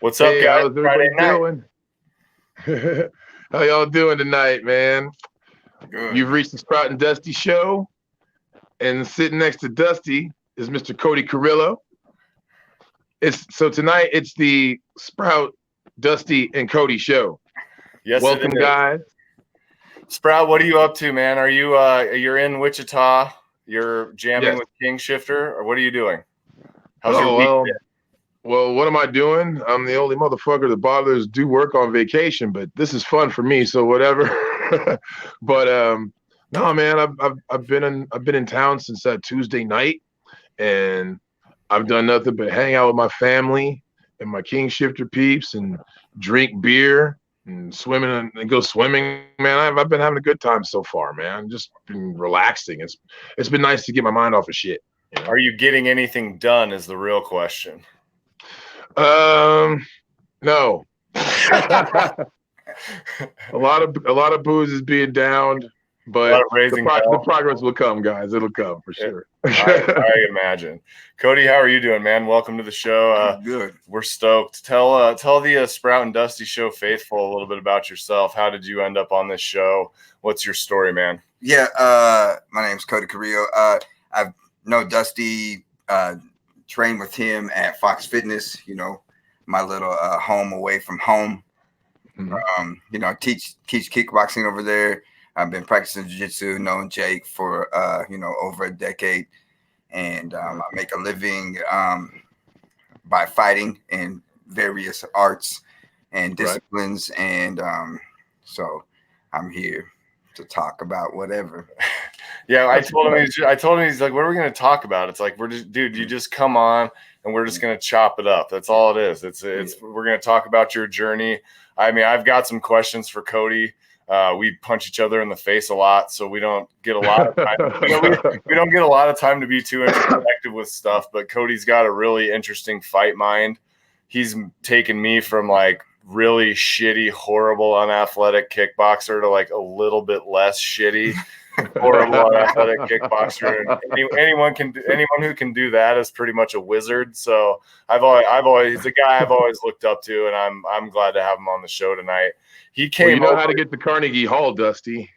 What's up, guys? How's everybody doing? How y'all doing tonight, man? Good. You've reached the Sprout and Dusty show, and sitting next to Dusty is Mr. Cody Carrillo. Tonight it's the Sprout, Dusty, and Cody show. Yes, welcome, guys. Sprout, what are you up to, man? Are you you're in Wichita? You're jamming with King Shifter, or what are you doing? How's your week been? Well, what am I doing? I'm the only motherfucker that bothers do work on vacation, but this is fun for me, so whatever. But no, man, I've been in town since that Tuesday night, and I've done nothing but hang out with my family and my King Shifter peeps and drink beer and swimming and go swimming. Man, I've been having a good time so far, man. Just been relaxing. It's been nice to get my mind off of shit. You know? Are you getting anything done is the real question. No. a lot of booze is being downed, but the progress will come, guys. It'll come for sure. I imagine. Cody, how are you doing, man? Welcome to the show. Good. We're stoked. Tell the Sprout and Dusty show faithful a little bit about yourself. How did you end up on this show? What's your story, man? Yeah, my name's Cody Carrillo. I know Dusty. Train with him at Fox Fitness, my little home away from home. Mm-hmm. Teach kickboxing over there. I've been practicing jiu-jitsu, known Jake for, over a decade. And I make a living by fighting in various arts and disciplines. Right. And so I'm here to talk about whatever. Yeah, I told him he's like, what are we going to talk about? It's like, dude, you just come on and we're just going to chop it up. That's all it is. We're going to talk about your journey. I mean, I've got some questions for Cody. We punch each other in the face a lot, so we don't get a lot of time. We don't get a lot of time to be too interactive with stuff, but Cody's got a really interesting fight mind. He's taken me from like really shitty, horrible, unathletic kickboxer to like a little bit less shitty, horrible, unathletic kickboxer. Anyone who can do that is pretty much a wizard. So he's a guy I've always looked up to, and I'm glad to have him on the show tonight. He came. Well, you know how to get to Carnegie Hall, Dusty.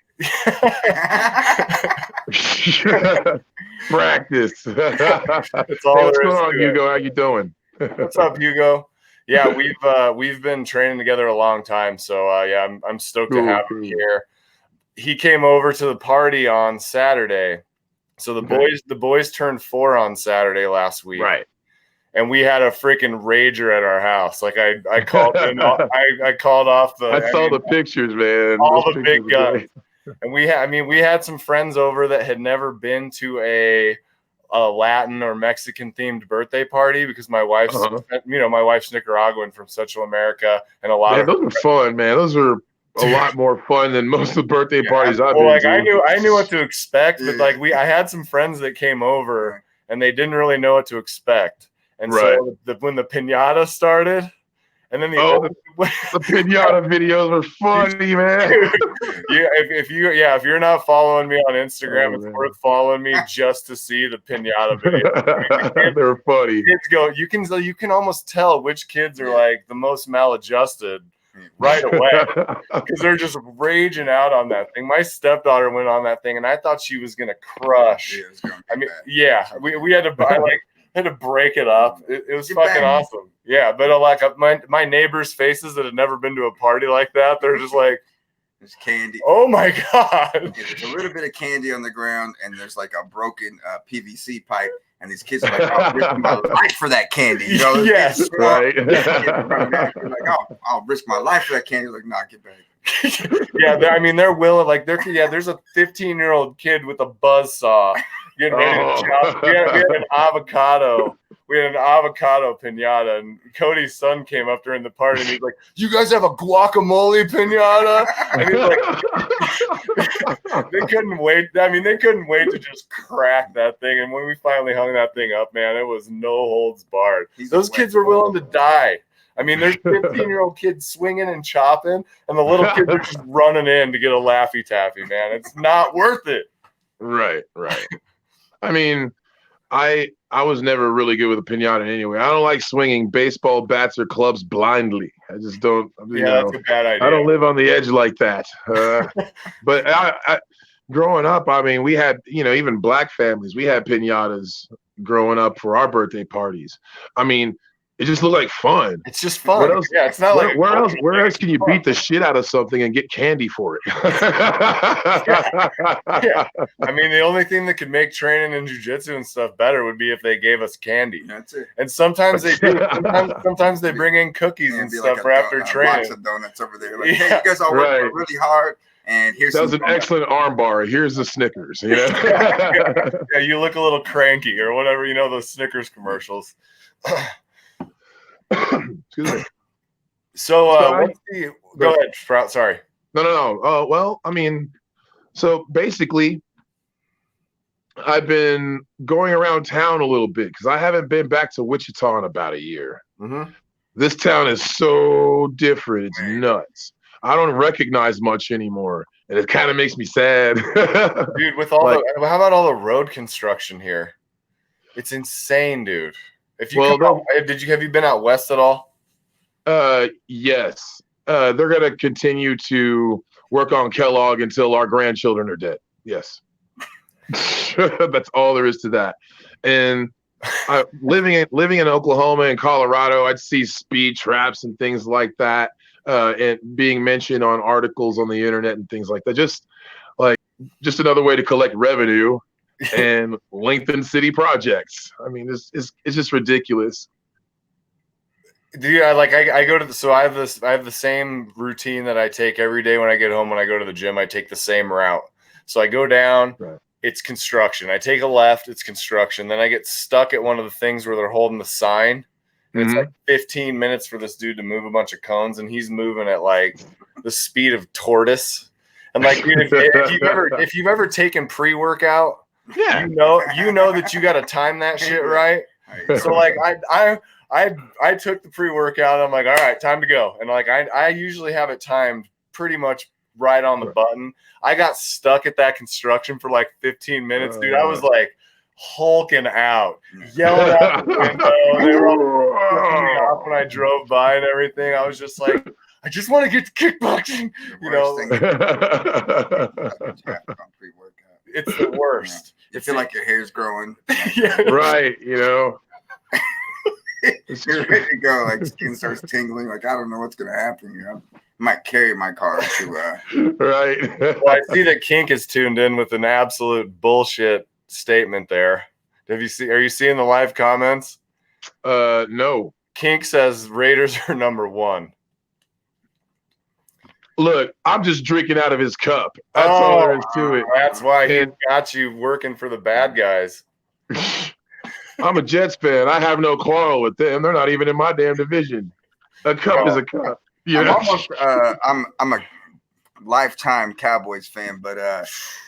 Practice. That's all. Hey, what's going on, Hugo? How you doing? What's up, Hugo? Yeah, we've been training together a long time, so I'm stoked to have him here. He came over to the party on Saturday, so the boys turned 4 on Saturday last week, right? And we had a freaking rager at our house. Like I called him, I called off the. I saw the pictures, man. All the big guns, and we had some friends over that had never been to a Latin or Mexican themed birthday party because my wife's my wife's Nicaraguan from Central America, and those are fun, man. Those are a lot more fun than most of the birthday parties I've been to. I knew what to expect, but I had some friends that came over and they didn't really know what to expect, and so when the piñata started. And then the piñata videos are funny, man. If you're not following me on Instagram, it's worth following me just to see the piñata videos. They're funny. Kids go. You can almost tell which kids are like the most maladjusted right away because they're just raging out on that thing. My stepdaughter went on that thing, and I thought she was gonna crush. We had to had to break it up. It was fucking awesome. Yeah, but my neighbors' faces that had never been to a party like that, they're just like, there's candy. Oh my god! There's a little bit of candy on the ground, and there's like a broken PVC pipe, and these kids are like, "I'll risk my life for that candy." Yes, right. Like, I'll risk my life for that candy. Like, nah, get back. They're willing. Like, there's a 15-year-old kid with a buzzsaw getting ready to chop. We had an avocado. We had an avocado piñata, and Cody's son came up during the party, and he's like, "You guys have a guacamole piñata?" And he's like, they couldn't wait. They couldn't wait to just crack that thing. And when we finally hung that thing up, man, it was no holds barred. Those kids were willing to die. There's 15-year-old kids swinging and chopping, and the little kids are just running in to get a Laffy Taffy, man. It's not worth it. Right. I was never really good with a pinata anyway. I don't like swinging baseball bats or clubs blindly. I just don't. That's a bad idea. I don't live on the edge like that. But growing up, I mean, we had, even black families, we had pinatas growing up for our birthday parties. I mean, it just looked like fun. It's just fun. What else? Yeah, it's not like where else can you beat the shit out of something and get candy for it? Yeah. I mean, the only thing that could make training in jiu-jitsu and stuff better would be if they gave us candy. That's it. And sometimes they do. Sometimes they bring in cookies and stuff for after training. Box of donuts over there. Like, hey, you guys all worked really hard. And here's that was an excellent arm bar. Here's the Snickers. Yeah, you look a little cranky or whatever. Those Snickers commercials. Excuse me. So, go ahead, Sprout. Sorry. No. Well, I mean, so basically, I've been going around town a little bit because I haven't been back to Wichita in about a year. Mm-hmm. This town is so different. It's nuts. I don't recognize much anymore, and it kind of makes me sad. Dude, with all how about all the road construction here? It's insane, dude. If you have you been out west at all? Yes. They're gonna continue to work on Kellogg until our grandchildren are dead. Yes. That's all there is to that. And living in Oklahoma and Colorado, I'd see speed traps and things like that, and being mentioned on articles on the internet and things like that. Just another way to collect revenue and lengthen city projects. I mean, it's just ridiculous. Dude, I go to I have the same routine that I take every day when I get home. When I go to the gym, I take the same route. So I go down, it's construction. I take a left, it's construction. Then I get stuck at one of the things where they're holding the sign. And it's like 15 minutes for this dude to move a bunch of cones, and he's moving at like the speed of tortoise. And like, dude, if you've ever taken pre-workout, you know that you got to time that shit right. So like I took the pre-workout. I'm like, all right, time to go. And like I usually have it timed pretty much right on the button. I got stuck at that construction for like 15 minutes, dude. I was like hulking out, yelling out the window. They were all me off when I drove by and everything. I was just like, I just want to get to kickboxing, It's the worst. You feel like your hair's growing. Right, You're ready to go. Like skin starts tingling. Like I don't know what's gonna happen. I might carry my car to. Right. Well, I see that Kink is tuned in with an absolute bullshit statement there. Are you seeing the live comments? No. Kink says Raiders are number 1. Look, I'm just drinking out of his cup. That's all there is to it. That's why he got you working for the bad guys. I'm a Jets fan. I have no quarrel with them. They're not even in my damn division. A cup is a cup. I'm a lifetime Cowboys fan, but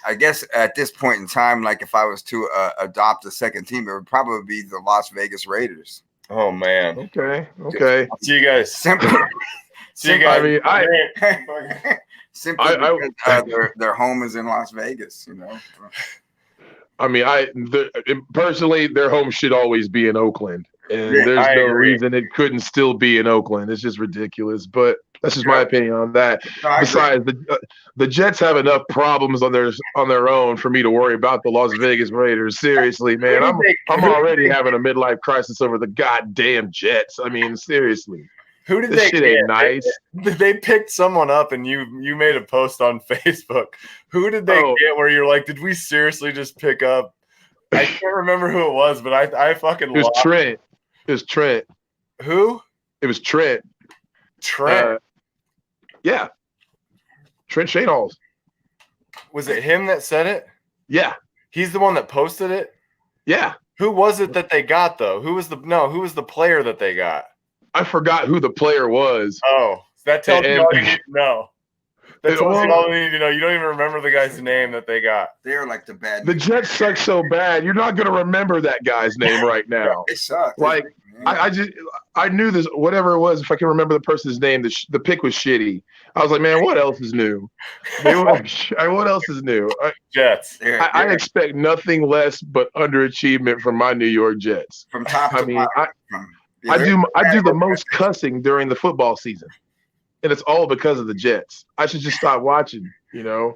I guess at this point in time, like if I was to adopt a second team, it would probably be the Las Vegas Raiders. Oh man. Okay. See you guys. Simply because their home is in Las Vegas, I mean, personally, their home should always be in Oakland, and there's no reason it couldn't still be in Oakland. It's just ridiculous, but that's just my opinion on that. Besides, the Jets have enough problems on their own for me to worry about the Las Vegas Raiders. Seriously, man, I'm already having a midlife crisis over the goddamn Jets. I mean, seriously. Who did this they shit get? Ain't nice. They picked someone up, and you made a post on Facebook. Who did they get where you're like, did we seriously just pick up? I can't remember who it was, but I fucking It was Trent. It was Trent. Who? It was Trent. Trent. Yeah. Trent Shanehalls. Was it him that said it? Yeah. He's the one that posted it? Yeah. Who was it that they got though? Who was the player that they got? I forgot who the player was. Oh, that tells you all you need to know. That tells you all you need to know. You don't even remember the guy's name that they got. They're like the bad. The Jets suck so bad. You're not going to remember that guy's name right now. It sucks. Like, I just I knew this, whatever it was, if I can remember the person's name, the pick was shitty. I was like, man, what else is new? What else is new? Jets. I expect nothing less but underachievement from my New York Jets. From top to I mean, bottom. I do the most cussing during the football season, and it's all because of the Jets. I should just stop watching. I'm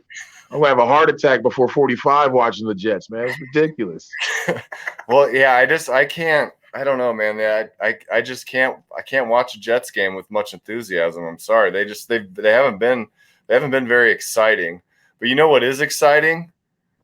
gonna have a heart attack before 45 watching the Jets, man. It's ridiculous. Well, yeah, I can't. I don't know, man. I just can't. I can't watch a Jets game with much enthusiasm. I'm sorry. They haven't been very exciting. But you know what is exciting?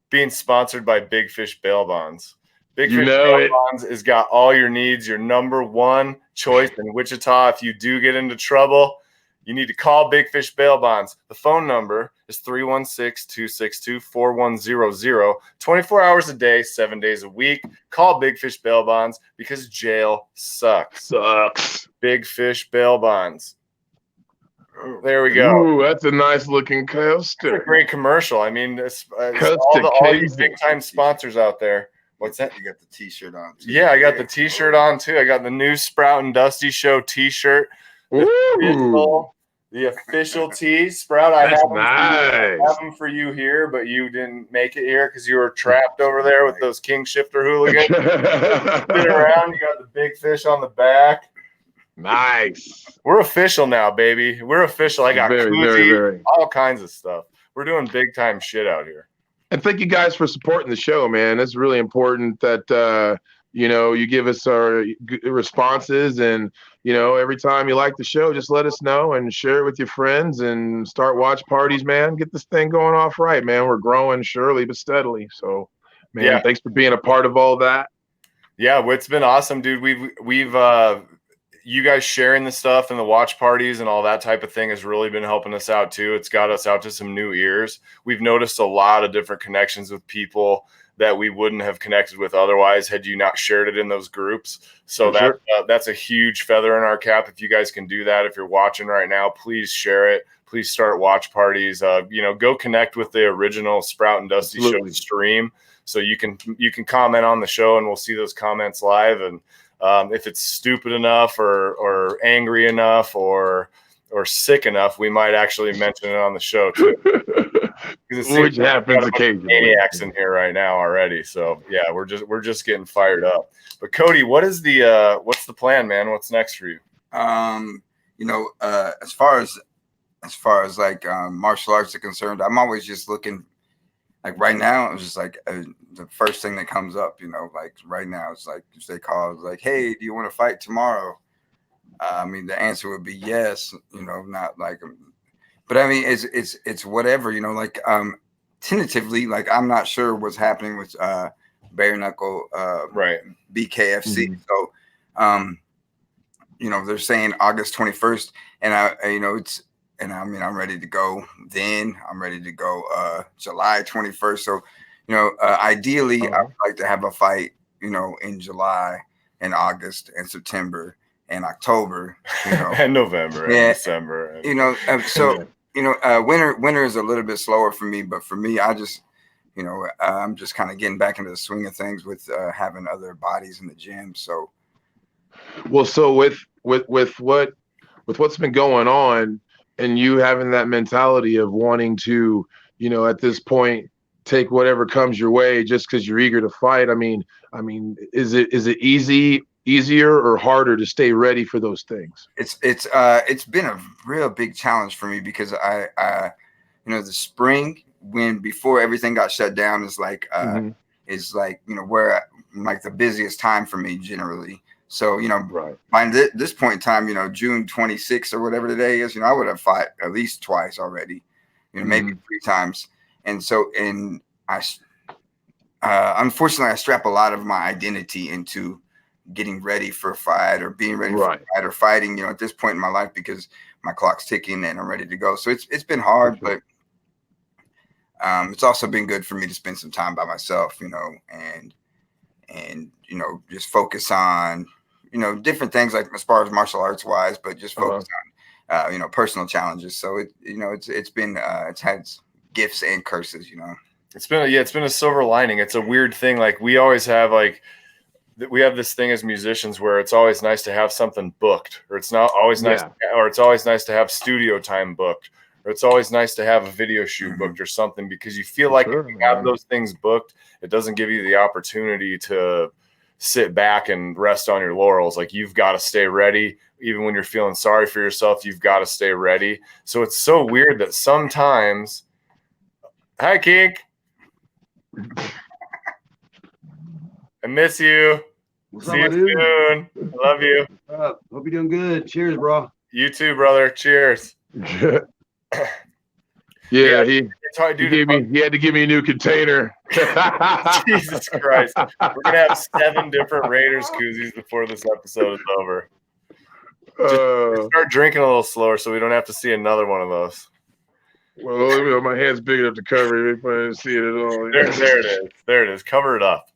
Being sponsored by Big Fish Bail Bonds. Big Fish Bail Bonds has got all your needs. Your number one choice in Wichita. If you do get into trouble, you need to call Big Fish Bail Bonds. The phone number is 316-262-4100. 24 hours a day, 7 days a week. Call Big Fish Bail Bonds because jail sucks. Big Fish Bail Bonds. There we go. Ooh, that's a nice looking coaster. That's a great commercial. I mean, all you big time sponsors out there. What's that? You got the T-shirt on too. Yeah, I got the T-shirt on too. I got the new Sprout and Dusty Show T-shirt. The official tee, Sprout. I have them for you here, but you didn't make it here because you were trapped over there with those King Shifter hooligans. Spin around. You got the Big Fish on the back. Nice. We're official now, baby. We're official. I got koozie, all kinds of stuff. We're doing big time shit out here. And thank you guys for supporting the show, man. It's really important that you give us our responses, and every time you like the show, just let us know and share it with your friends and start watch parties, man. Get this thing going off right, man. We're growing surely but steadily. So, man, Thanks for being a part of all that. Yeah, it's been awesome, dude. We've you guys sharing the stuff and the watch parties and all that type of thing has really been helping us out too. It's got us out to some new ears. We've noticed a lot of different connections with people that we wouldn't have connected with otherwise had you not shared it in those groups. So that's a huge feather in our cap. If you guys can do that, if you're watching right now, please share it. Please start watch parties. Go connect with the original Sprout and Dusty Show stream, so you can comment on the show and we'll see those comments live. And if it's stupid enough or angry enough or sick enough, we might actually mention it on the show too. Which happens occasionally. Maniacs in here right now already. So yeah, we're just getting fired up. But Cody, what's the plan, man? What's next for you? As far as like martial arts are concerned, I'm always just looking. Like right now, it's just like the first thing that comes up, like right now, it's like if they call, it's like, hey, do you want to fight tomorrow? I mean, the answer would be yes, not like, but I mean, it's whatever, like tentatively, like I'm not sure what's happening with bare knuckle, right? BKFC. Mm-hmm. So, they're saying August 21st, and I'm ready to go then. I'm ready to go July 21st. So, ideally, I would like to have a fight, in July and August and September and October, and November and December. Winter is a little bit slower for me, but for me, I just, I'm just kind of getting back into the swing of things with having other bodies in the gym. So, well, so with what's been going on, and you having that mentality of wanting to, at this point, take whatever comes your way just because you're eager to fight. I mean, is it easier or harder to stay ready for those things? It's been a real big challenge for me because the spring, before everything got shut down, is like where like the busiest time for me generally. So, by this point in time, June 26th or whatever the day is, I would have fought at least twice already, maybe 3 times. And so, unfortunately, I strap a lot of my identity into getting ready for a fight or being ready for a fight or fighting, at this point in my life because my clock's ticking and I'm ready to go. So it's been hard, but it's also been good for me to spend some time by myself, and just focus on, different things like as far as martial arts wise, but just focus on, personal challenges. So it's had gifts and curses, It's been a silver lining. It's a weird thing. Like we always have we have this thing as musicians where it's always nice to have something booked, or it's not always nice, or it's always nice to have studio time booked, or it's always nice to have a video shoot booked or something, because you feel like if you have those things booked, it doesn't give you the opportunity to sit back and rest on your laurels. Like, you've got to stay ready. Even when you're feeling sorry for yourself, you've got to stay ready. So it's so weird that sometimes, hi, Kink. I miss you. What's See you soon. I love you. Hope you're doing good. Cheers, bro. You too, brother. Cheers. Yeah, he had to give me a new container. Jesus Christ. We're going to have 7 different Raiders koozies before this episode is over. Just start drinking a little slower so we don't have to see another one of those. Well, my hand's big enough to cover it. If I didn't see it at all. There it is. There it is. Cover it up.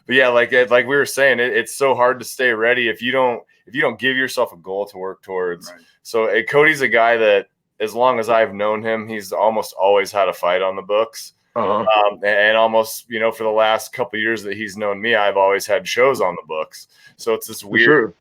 But yeah, like we were saying, it's so hard to stay ready if you don't give yourself a goal to work towards. Right. So Cody's a guy that, as long as I've known him, he's almost always had a fight on the books. And almost, for the last couple of years that he's known me, I've always had shows on the books. So it's this weird.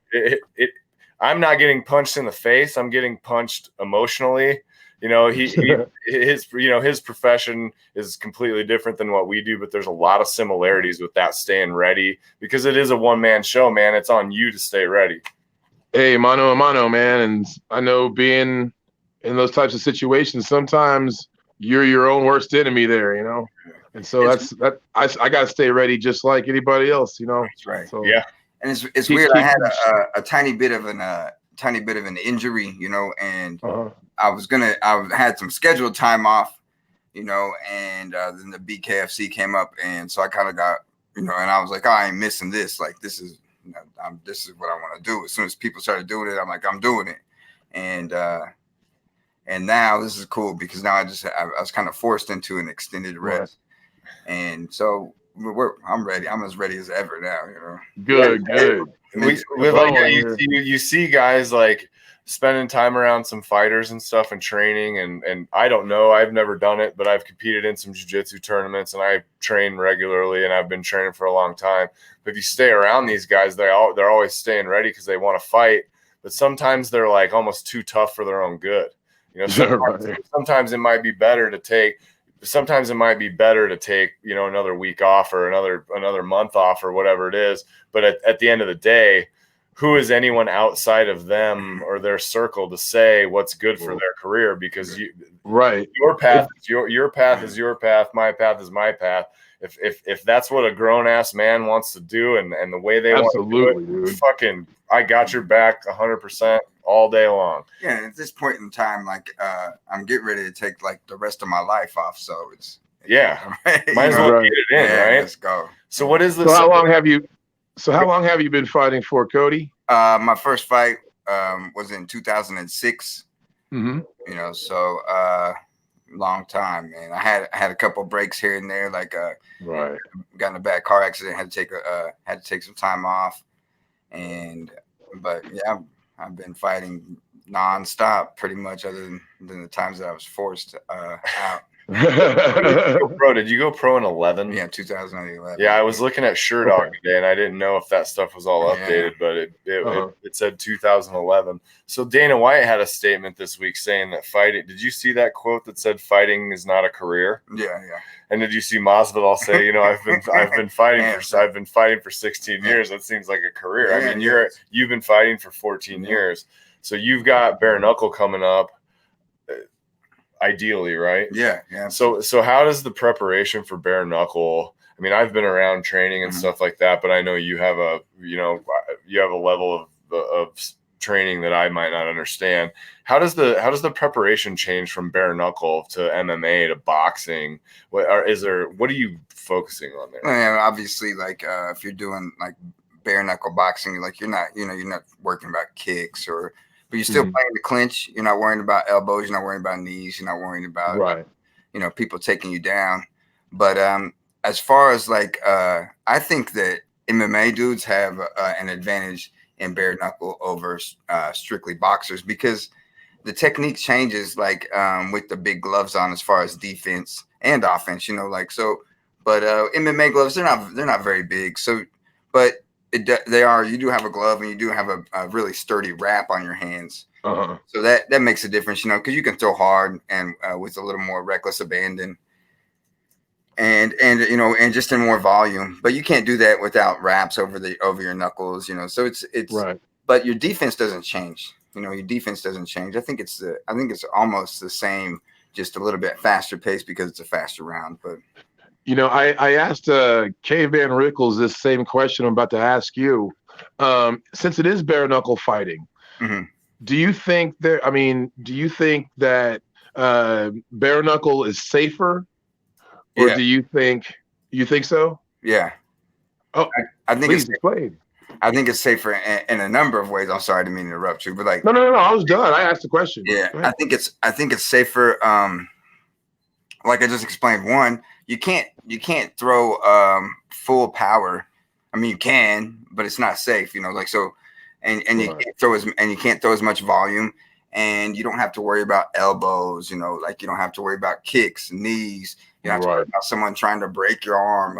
I'm not getting punched in the face. I'm getting punched emotionally. His profession is completely different than what we do, but there's a lot of similarities with that staying ready, because it is a one-man show, man. It's on you to stay ready. Hey, mano a mano, man. And I know being in those types of situations, sometimes you're your own worst enemy there, And so I got to stay ready just like anybody else, That's right. So, yeah. And it's weird. I had a tiny bit of an injury, and I had some scheduled time off, and then the BKFC came up, and so I kind of got, and I was like, I ain't missing this. Like, this is what I want to do. As soon as people started doing it, I'm like, I'm doing it, and now this is cool, because now I was kind of forced into an extended rest, and so I'm ready. I'm as ready as ever now, Good. You see guys like spending time around some fighters and stuff and training, and I don't know, I've never done it, but I've competed in some jiu-jitsu tournaments and I train regularly and I've been training for a long time. But if you stay around these guys, they're always staying ready because they want to fight, but sometimes they're like almost too tough for their own good. Sometimes it might be better to take another week off or another month off or whatever it is. But at the end of the day, who is anyone outside of them or their circle to say what's good for their career? Because your path is your path is your path. My path is my path. If that's what a grown ass man wants to do and the way they want to do it, dude. Fucking, I got your back 100% all day long. Yeah, and at this point in time, like I'm getting ready to take like the rest of my life off, so it's might as well get it in, right? Let's go. So what is this? So how long have you been fighting for, Cody? My first fight was in 2006. Mm-hmm. So long time, man. I had a couple breaks here and there, like got in a bad car accident, had to take some time off, but yeah, I've been fighting nonstop pretty much, other than the times that I was forced out. Did you go pro in 11? Yeah, 2011. Yeah, I was looking at Sherdog today, and I didn't know if that stuff was all updated, but it said 2011. So Dana White had a statement this week saying that fighting. Did you see that quote that said fighting is not a career? Yeah. And did you see Masvidal say, I've been fighting for 16 years. That seems like a career. I mean, you've been fighting for 14 years, so you've got bare knuckle coming up. Ideally, right? Yeah. So how does the preparation for bare knuckle? I mean, I've been around training and stuff like that, but I know you have a level of training that I might not understand. How does the preparation change from bare knuckle to MMA to boxing? What are you focusing on there? Well, yeah, obviously, like if you're doing like bare knuckle boxing, like you're not working about kicks but you're still playing the clinch. You're not worrying about elbows. You're not worrying about knees. You're not worrying about people taking you down. But as far as like, I think that MMA dudes have an advantage in bare knuckle over strictly boxers, because the technique changes like with the big gloves on as far as defense and offense. But MMA gloves, they're not very big. So, but They are. You do have a glove, and you do have a really sturdy wrap on your hands. So that makes a difference, because you can throw hard and with a little more reckless abandon, and and just in more volume. But you can't do that without wraps over your knuckles, So it's right. But your defense doesn't change. Your defense doesn't change. I think it's almost the same, just a little bit faster pace because it's a faster round. But I asked Caveman Rickles this same question I'm about to ask you. Since it is bare knuckle fighting, do you think that bare knuckle is safer, or do you think so? Yeah. Oh, I think please explain. I think it's safer in a number of ways. I'm sorry, I didn't mean to interrupt you, but no, I was done. I asked the question. Yeah, I think it's safer. Like I just explained, one, you can't throw full power. I mean, you can, but it's not safe. So, and you can't throw as much volume, and you don't have to worry about elbows. You don't have to worry about kicks, knees. You don't have to worry about someone trying to break your arm.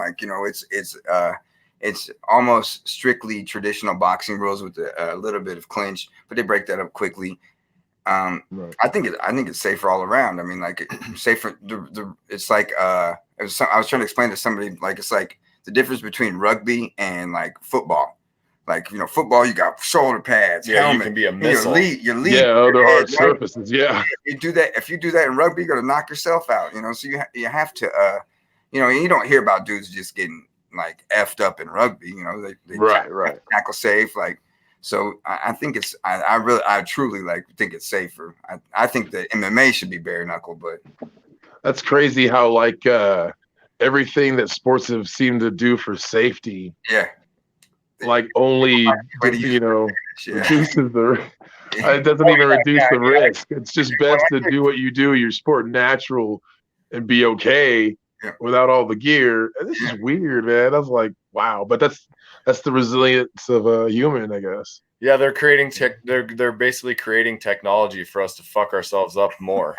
It's almost strictly traditional boxing rules with a little bit of clinch, but they break that up quickly. I think it's safer all around. I mean, safer. It's like I was trying to explain to somebody, it's like the difference between rugby and football. Football, you got shoulder pads, helmet, you can be a missile. Your lead, yeah, other hard surfaces. Yeah, if you do that in rugby, you're gonna knock yourself out. So you have to, you don't hear about dudes just getting effed up in rugby. They tackle safe. So I think I truly think it's safer. I think that MMA should be bare knuckle, but that's crazy how everything that sports have seemed to do for safety. Yeah. Only reduces the. It doesn't even reduce the risk. It's just best to do what you do, your sport natural, and be okay without all the gear. And this is weird, man. I was like, wow, but that's the resilience of a human, I guess. Yeah, they're creating they're basically creating technology for us to fuck ourselves up more.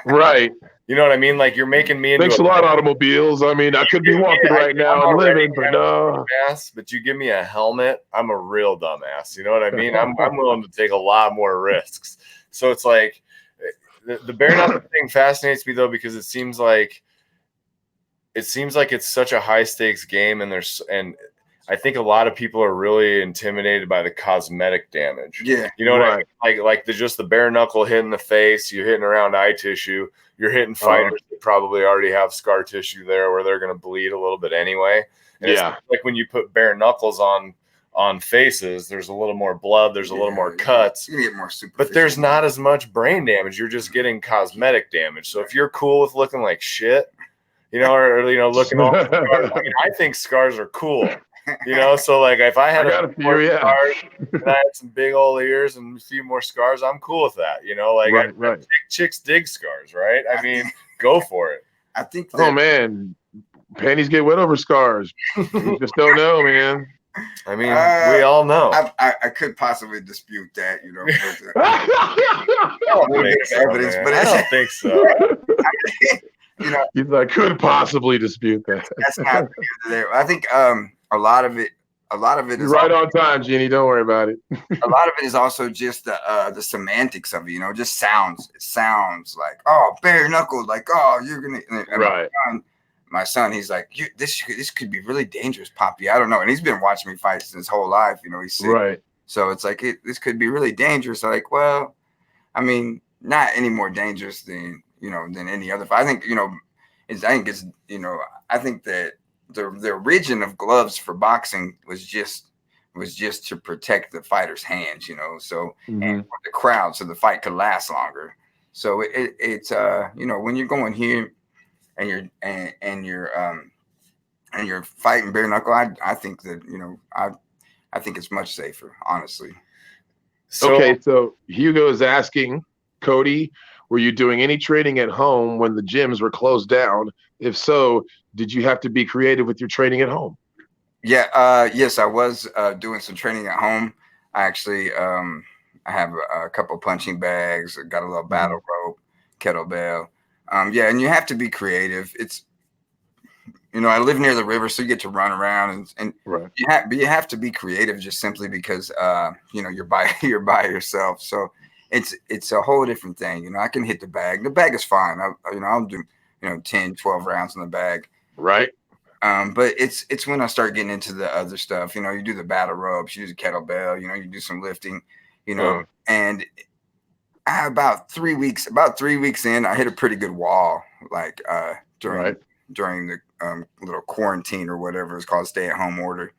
Right. You know what I mean? You're making me into thanks a lot, automobiles. I mean, I could be walking right now and living, but no. But you give me a helmet, I'm a real dumbass. You know what I mean? I'm willing to take a lot more risks. So it's the bare knuckle thing fascinates me though, because it seems like it's such a high stakes game, and I think a lot of people are really intimidated by the cosmetic damage. Yeah. You know what I mean? Like just the bare knuckle hit in the face, you're hitting around eye tissue, you're hitting fighters that probably already have scar tissue there where they're going to bleed a little bit anyway. And it's like when you put bare knuckles on faces, there's a little more blood, there's a little more cuts. You get more superficial. But there's not as much brain damage. You're just getting cosmetic damage. So if you're cool with looking like shit, or looking all scars, I think scars are cool. So if I had a few, scars and I had some big old ears and a few more scars, I'm cool with that. Right. Chicks dig scars, right? I mean, go for it. I think. Oh man, panties get wet over scars. You just don't know, man. I mean, we all know. I could possibly dispute that, I don't think so. I could possibly dispute that. That's not there. I think a lot of it is right on time, Jeannie. Don't worry about it. A lot of it is also just the semantics of it. Just sounds. It sounds like, oh, bare knuckle, you're gonna. Right. My son, he's like, this could be really dangerous, Poppy. I don't know, and he's been watching me fight since his whole life. He's sick. Right. So it's this could be really dangerous. Well, I mean, not any more dangerous than any other fight. I think I think that the origin of gloves for boxing was just to protect the fighter's hands, so and for the crowd, so the fight could last longer. So it's when you're going here and you're fighting bare knuckle, I think that I think it's much safer, honestly. So Hugo is asking, Cody, were you doing any training at home when the gyms were closed down? If so, did you have to be creative with your training at home? Yeah. Yes, I was doing some training at home. I actually I have a couple punching bags. I got a little battle rope, kettlebell. And you have to be creative. It's you know, I live near the river, so you get to run around and Right. you have to be creative just simply because you know, you're by yourself. So it's a whole different thing. You know, I can hit the bag. The bag is fine. You know, I'll do, you know, 10, 12 rounds in the bag. Right. But it's when I start getting into the other stuff. You know, you do the battle ropes, you do the kettlebell, you know, you do some lifting, you know, and about 3 weeks in, I hit a pretty good wall, like during the little quarantine or whatever it's called, stay-at-home order,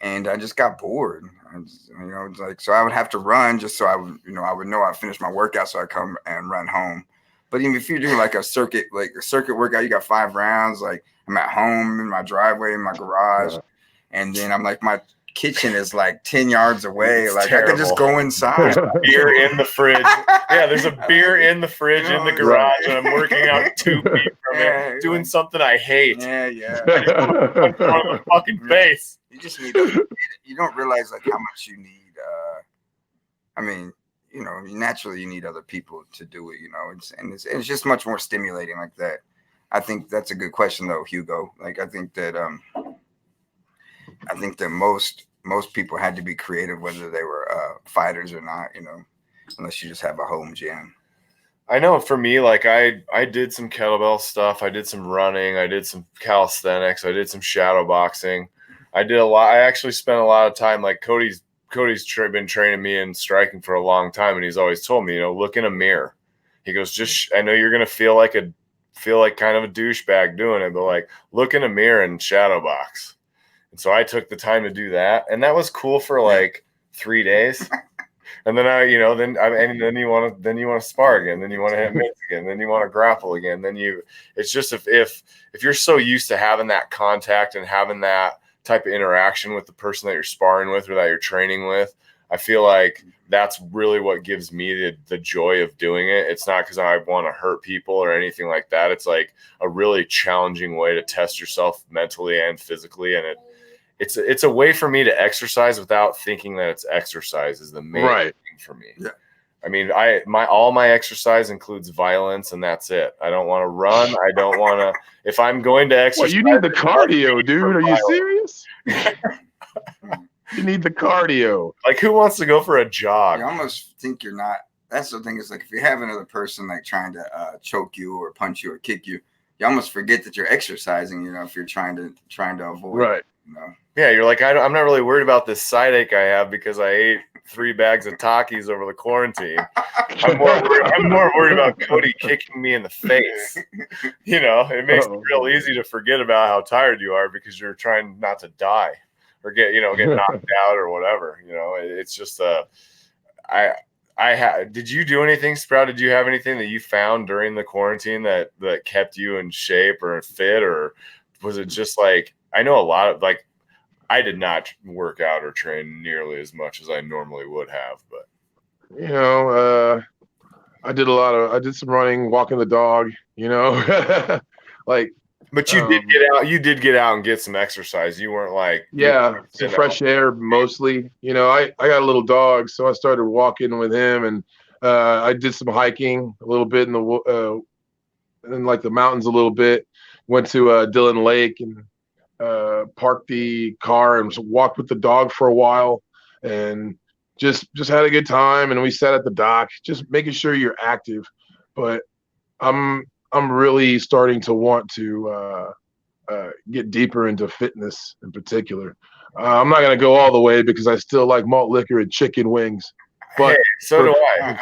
and I just got bored. You know, it's like, so I would have to run just so I would know I finished my workout, so I come and run home. But even if you do like a circuit workout, you got 5 rounds. Like I'm at home in my driveway, in my garage, and then I'm like, my kitchen is like 10 yards away. It's like terrible. I could just go inside. Beer in the fridge. Yeah, there's a beer in the fridge in the garage, and I'm working out 2 feet from it, doing something I hate. Yeah. I just want to punch one in the fucking face. You just need you don't realize like how much you need. I mean, you know, naturally you need other people to do it. You know, it's just much more stimulating like that. I think that's a good question though, Hugo. Like I think that most people had to be creative, whether they were fighters or not. You know, unless you just have a home gym. I know for me, like I did some kettlebell stuff. I did some running. I did some calisthenics. I did some shadow boxing. I did a lot. I actually spent a lot of time, like Cody's been training me in striking for a long time. And he's always told me, you know, look in a mirror. He goes, I know you're going to feel like kind of a douchebag doing it, but like look in a mirror and shadow box. And so I took the time to do that. And that was cool for like 3 days. And then then you want to spar again, then you want to hit mitts again, then you want to grapple again. It's just if you're so used to having that contact and having that type of interaction with the person that you're sparring with or that you're training with, I feel like that's really what gives me the joy of doing it. It's not because I want to hurt people or anything like that. It's like a really challenging way to test yourself mentally and physically, and it's a way for me to exercise without thinking that it's exercise is the main thing for me. Yeah. I mean, all my exercise includes violence, and that's it. I don't want to run. I don't want to. If I'm going to exercise, well, you need the cardio, dude. Are you serious? You need the cardio. Like, who wants to go for a jog? You almost think you're not. That's the thing. Is like if you have another person like trying to choke you or punch you or kick you, you almost forget that you're exercising. You know, if you're trying to avoid. Right. You know? Yeah, you're like, I'm not really worried about this side ache I have because I ate 3 bags of Takis over the quarantine. I'm more worried about Cody kicking me in the face. You know, it makes it real easy to forget about how tired you are because you're trying not to die or get knocked out or whatever. You know, it's just did you do anything, Sprout? Did you have anything that you found during the quarantine that kept you in shape or fit, or was it just like, I know a lot of, like, I did not work out or train nearly as much as I normally would have, but you know, I did some running, walking the dog, you know, like. But you did get out. You did get out and get some exercise. You weren't like some fresh air mostly. You know, I got a little dog, so I started walking with him, and I did some hiking a little bit in like the mountains a little bit. Went to Dillon Lake and parked the car and walked with the dog for a while, and just had a good time. And we sat at the dock, just making sure you're active. But I'm really starting to want to get deeper into fitness in particular. I'm not going to go all the way because I still like malt liquor and chicken wings. But hey, so do I.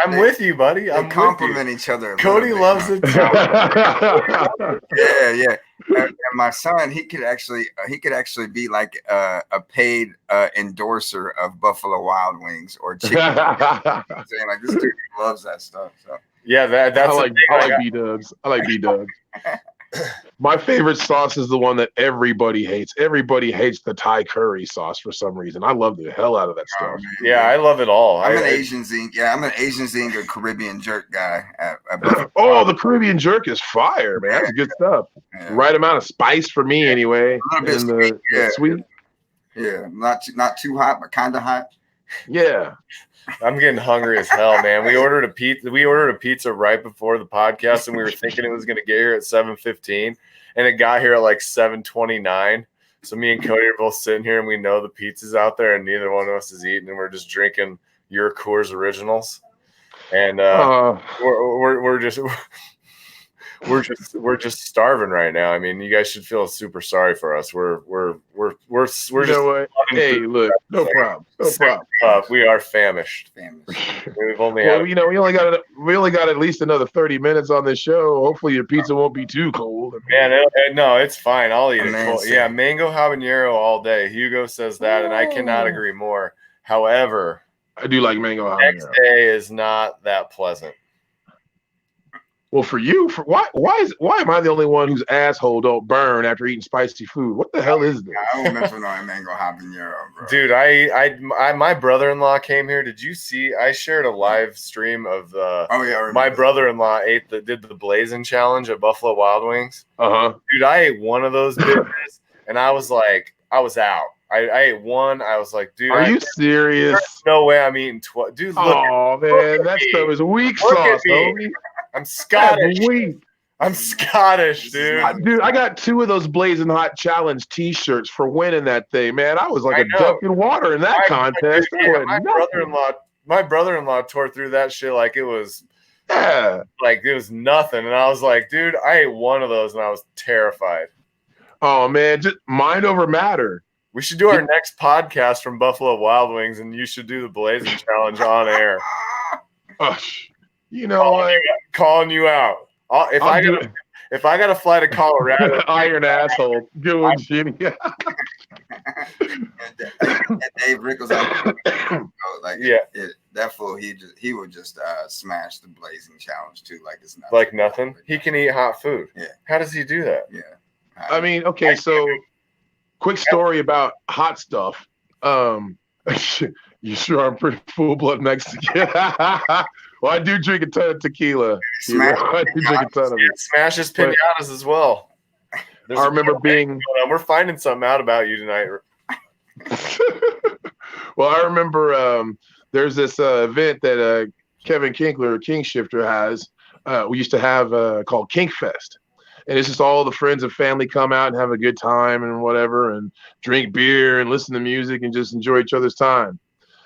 I'm with you, buddy. They complement each other. Cody loves it too. Yeah. And my son, he could actually be like a paid endorser of Buffalo Wild Wings or chicken. Saying like, this dude loves that stuff. So. Yeah, that's I like B-dubs. I like B-dubs. My favorite sauce is the one that everybody hates. Everybody hates the Thai curry sauce for some reason. I love the hell out of that stuff. Yeah, I love it all. I'm an Asian zing. Yeah, I'm an Asian zing or Caribbean jerk guy. The Caribbean jerk is fire, man. That's good stuff. Yeah. Right amount of spice for me, anyway. A little bit sweet. Yeah, not too hot, but kind of hot. Yeah. I'm getting hungry as hell, man. We ordered a pizza right before the podcast, and we were thinking it was going to get here at 7:15, and it got here at like 7:29. So me and Cody are both sitting here, and we know the pizza's out there, and neither one of us is eating, and we're just drinking your Coors Originals, and we're just starving right now. I mean, you guys should feel super sorry for us. We're just. Hey, look, no problem. We are famished. We've only had. We only got at least another 30 minutes on this show. Hopefully, your pizza won't be too cold. Man, no, it's fine. I'll eat it cold. Yeah, mango habanero all day. Hugo says that, and I cannot agree more. However, I do like mango habanero. Next day is not that pleasant. Well, for you, why am I the only one whose asshole don't burn after eating spicy food? What the hell is this? I don't mess with no mango habanero, bro. Dude, my brother-in-law came here. Did you see? I shared a live stream of my brother-in-law did the Blazing Challenge at Buffalo Wild Wings. Dude, I ate one of those bitches, and I was out. I ate one. I was like, dude, are you serious? There's no way I'm eating 12. Dude, look. Oh man, that stuff is weak sauce, homie. I'm Scottish. I'm Scottish, dude. Dude, I got 2 of those Blazing Hot Challenge T-shirts for winning that thing, man. I was like a duck in water in that contest. My brother-in-law tore through that shit like it was, like it was nothing. And I was like, dude, I ate one of those and I was terrified. Oh man, just mind over matter. We should do our next podcast from Buffalo Wild Wings, and you should do the Blazing Challenge on air. You know what? Calling you out. If I got to fly to Colorado, iron asshole, good one, Jimmy. And Dave Rickles, that fool, he would just smash the Blazing Challenge too, like it's nothing. Like nothing. He can eat hot food. Yeah. How does he do that? Yeah. I mean, okay, so quick story about hot stuff. You sure I'm pretty full-blood Mexican. Well, I do drink a ton of tequila. I do drink a ton of it. Smashes pinatas as well. I remember being. We're finding something out about you tonight. Well, I remember there's this event that Kevin Kinkler, King Shifter, has. We used to have called Kink Fest. And it's just all the friends and family come out and have a good time and whatever, and drink beer and listen to music and just enjoy each other's time.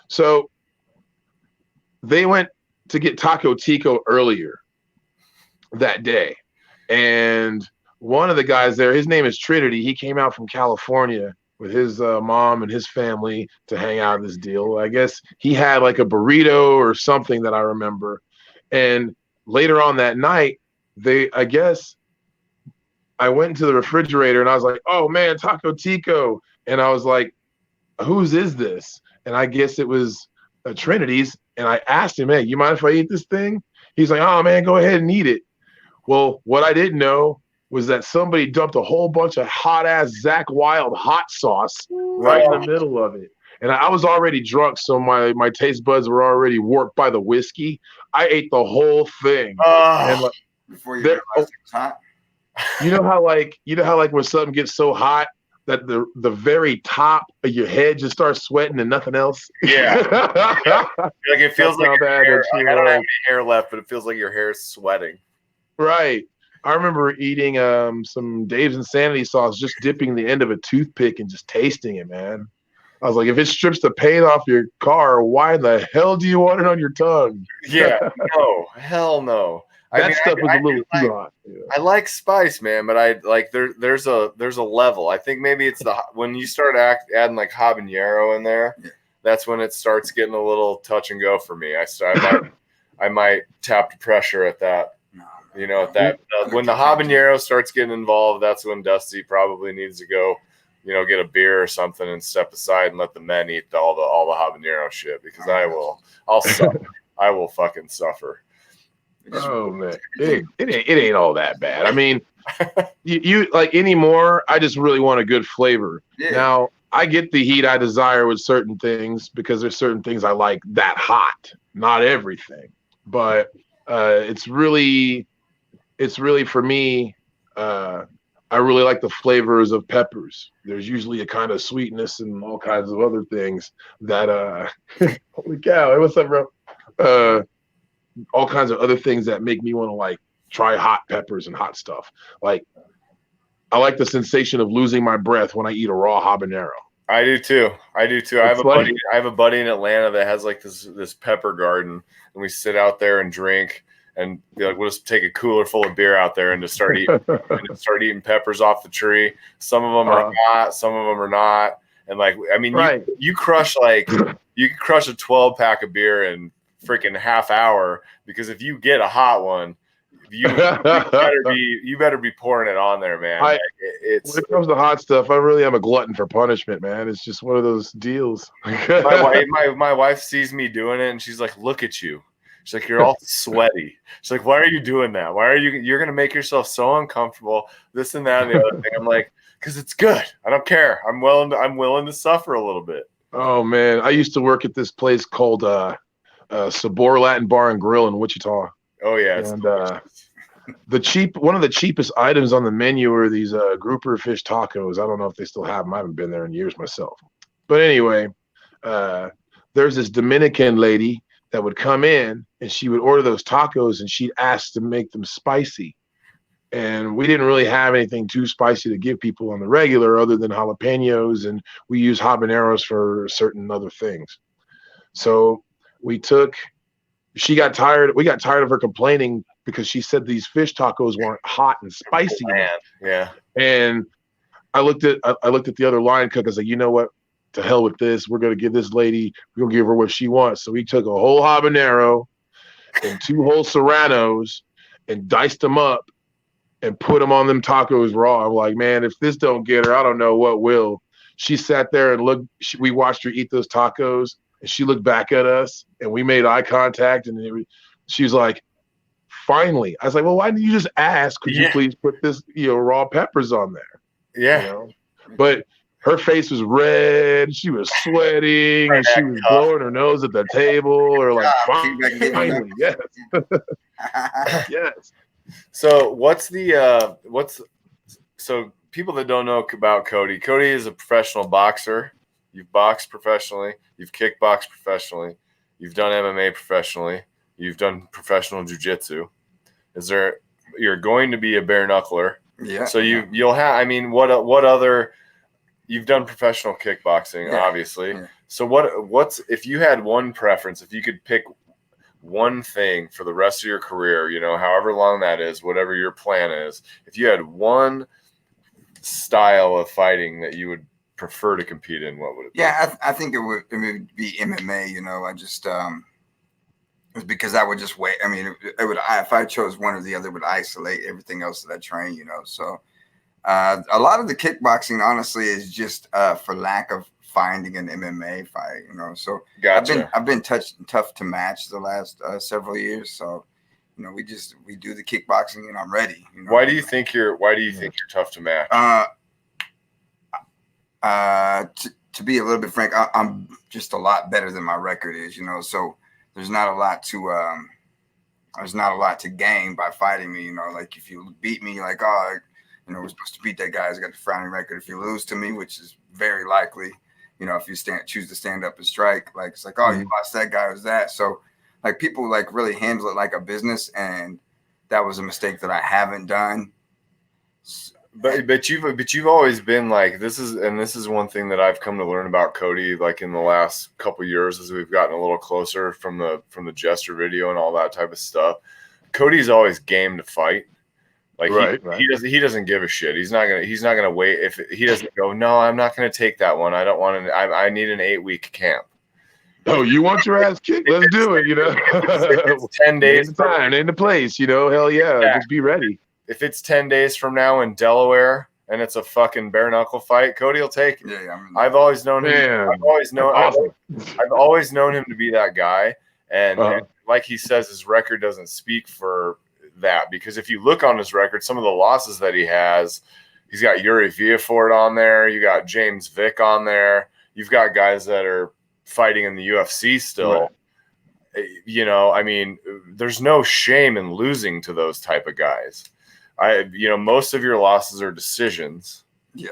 So they went to get Taco Tico earlier that day. And one of the guys there, his name is Trinity. He came out from California with his mom and his family to hang out this deal. I guess he had like a burrito or something that I remember. And later on that night, I went into the refrigerator and I was like, oh man, Taco Tico. And I was like, whose is this? And I guess it was Trinity's. And I asked him, hey, you mind if I eat this thing? He's like, oh man, go ahead and eat it. Well, what I didn't know was that somebody dumped a whole bunch of hot ass Zach Wild hot sauce right in the middle of it. And I was already drunk, so my taste buds were already warped by the whiskey. I ate the whole thing. And before you realized it was hot. You know how when something gets so hot that the very top of your head just starts sweating and nothing else? Yeah. Like it feels like your hair, I don't have any hair left, but it feels like your hair is sweating. Right. I remember eating some Dave's Insanity sauce, just dipping the end of a toothpick and just tasting it, man. I was like, if it strips the paint off your car, why the hell do you want it on your tongue? Yeah, no, hell no. That stuff was a little too hot. Yeah. I like spice, man, but I like there's a level. I think maybe it's when you start adding like habanero in there, that's when it starts getting a little touch and go for me. I might tap the pressure at that. You know, at that when the habanero starts getting involved, that's when Dusty probably needs to go, you know, get a beer or something and step aside and let the men eat all the habanero shit, because I'll suffer. I will fucking suffer. Oh man, it ain't all that bad. I mean, you like anymore. I just really want a good flavor. Yeah. Now I get the heat I desire with certain things because there's certain things I like that hot. Not everything, but it's really for me. I really like the flavors of peppers. There's usually a kind of sweetness and all kinds of other things that holy cow, hey, what's up, bro? All kinds of other things that make me want to like try hot peppers and hot stuff. Like I like the sensation of losing my breath when I eat a raw habanero. I do too. I have It's like, I have a buddy in Atlanta that has like this pepper garden, and we sit out there and drink, and be like, we'll just take a cooler full of beer out there and just start eating peppers off the tree. Some of them are hot, some of them are not. And like, I mean, you crush you can crush a 12-pack of beer in freaking half hour, because if you get a hot one, you better be pouring it on there, man. When it comes to hot stuff, I really am a glutton for punishment, man. It's just one of those deals. my wife sees me doing it, and she's like, "Look at you." She's like, "You're all sweaty." She's like, "Why are you doing that? Why are you're gonna make yourself so uncomfortable? This and that and the other thing." I'm like, "Because it's good. I don't care. I'm willing to suffer a little bit." Oh man, I used to work at this place called Sabor Latin Bar and Grill in Wichita. Oh yeah, and one of the cheapest items on the menu are these grouper fish tacos. I don't know if they still have them. I haven't been there in years myself. But anyway, there's this Dominican lady that would come in and she would order those tacos and she'd ask to make them spicy. And we didn't really have anything too spicy to give people on the regular other than jalapenos, and we use habaneros for certain other things. So we got tired of her complaining because she said these fish tacos weren't hot and spicy enough. Yeah. And I looked at the other line cook. I was like, you know what? To hell with this. We're gonna give this lady, we're gonna give her what she wants. So we took a whole habanero and 2 whole serranos and diced them up and put them on them tacos raw. I'm like, man, if this don't get her, I don't know what will. She sat there and we watched her eat those tacos, and she looked back at us and we made eye contact, and she was like, finally. I was like, well, why didn't you just ask? Could you please put this, raw peppers on there? Yeah. But her face was red. She was sweating, and she was blowing her nose at the table, or like, finally, yes, yes. So so people that don't know about Cody is a professional boxer. You've boxed professionally. You've kickboxed professionally. You've done MMA professionally. You've done professional jiu-jitsu. You're going to be a bare knuckler. Yeah. So you'll have, I mean, what other, you've done professional kickboxing, obviously. Yeah. So what's, if you had one preference, if you could pick one thing for the rest of your career, however long that is, whatever your plan is, if you had one style of fighting that you would prefer to compete in, what would it be? Yeah, I think it would be MMA. I just it's because I would just wait. I mean, if I chose one or the other, it would isolate everything else that I train. So a lot of the kickboxing, honestly, is just for lack of finding an MMA fight. So gotcha. I've been tough to match the last several years. So we do the kickboxing and I'm ready. Why do you think you're tough to match? To be a little bit frank, I'm just a lot better than my record is, so there's not a lot to gain by fighting me, like if you beat me, like, we're supposed to beat that guy, he's got the frowning record. If you lose to me, which is very likely, if you choose to stand up and strike, like, it's like, you lost that guy, was that. So like people like really handle it like a business, and that was a mistake that I haven't done. But you've always been like, this is one thing that I've come to learn about Cody, like in the last couple of years as we've gotten a little closer from the Jester video and all that type of stuff. Cody's always game to fight. Like right. He doesn't give a shit. He's not gonna wait. If he doesn't go, no, I'm not gonna take that one. I don't want to. I need an 8-week camp. Oh, you want your ass kicked? Let's do it. It's 10 days time into place. Hell yeah, just be ready. If it's 10 days from now in Delaware and it's a fucking bare knuckle fight, Cody will take it. Yeah, I've always known him. I've always known him to be that guy. And like he says, his record doesn't speak for that, because if you look on his record, some of the losses that he has, he's got Yuri Viafort on there. You got James Vick on there. You've got guys that are fighting in the UFC still. Right. I mean, there's no shame in losing to those type of guys. most of your losses are decisions. Yeah.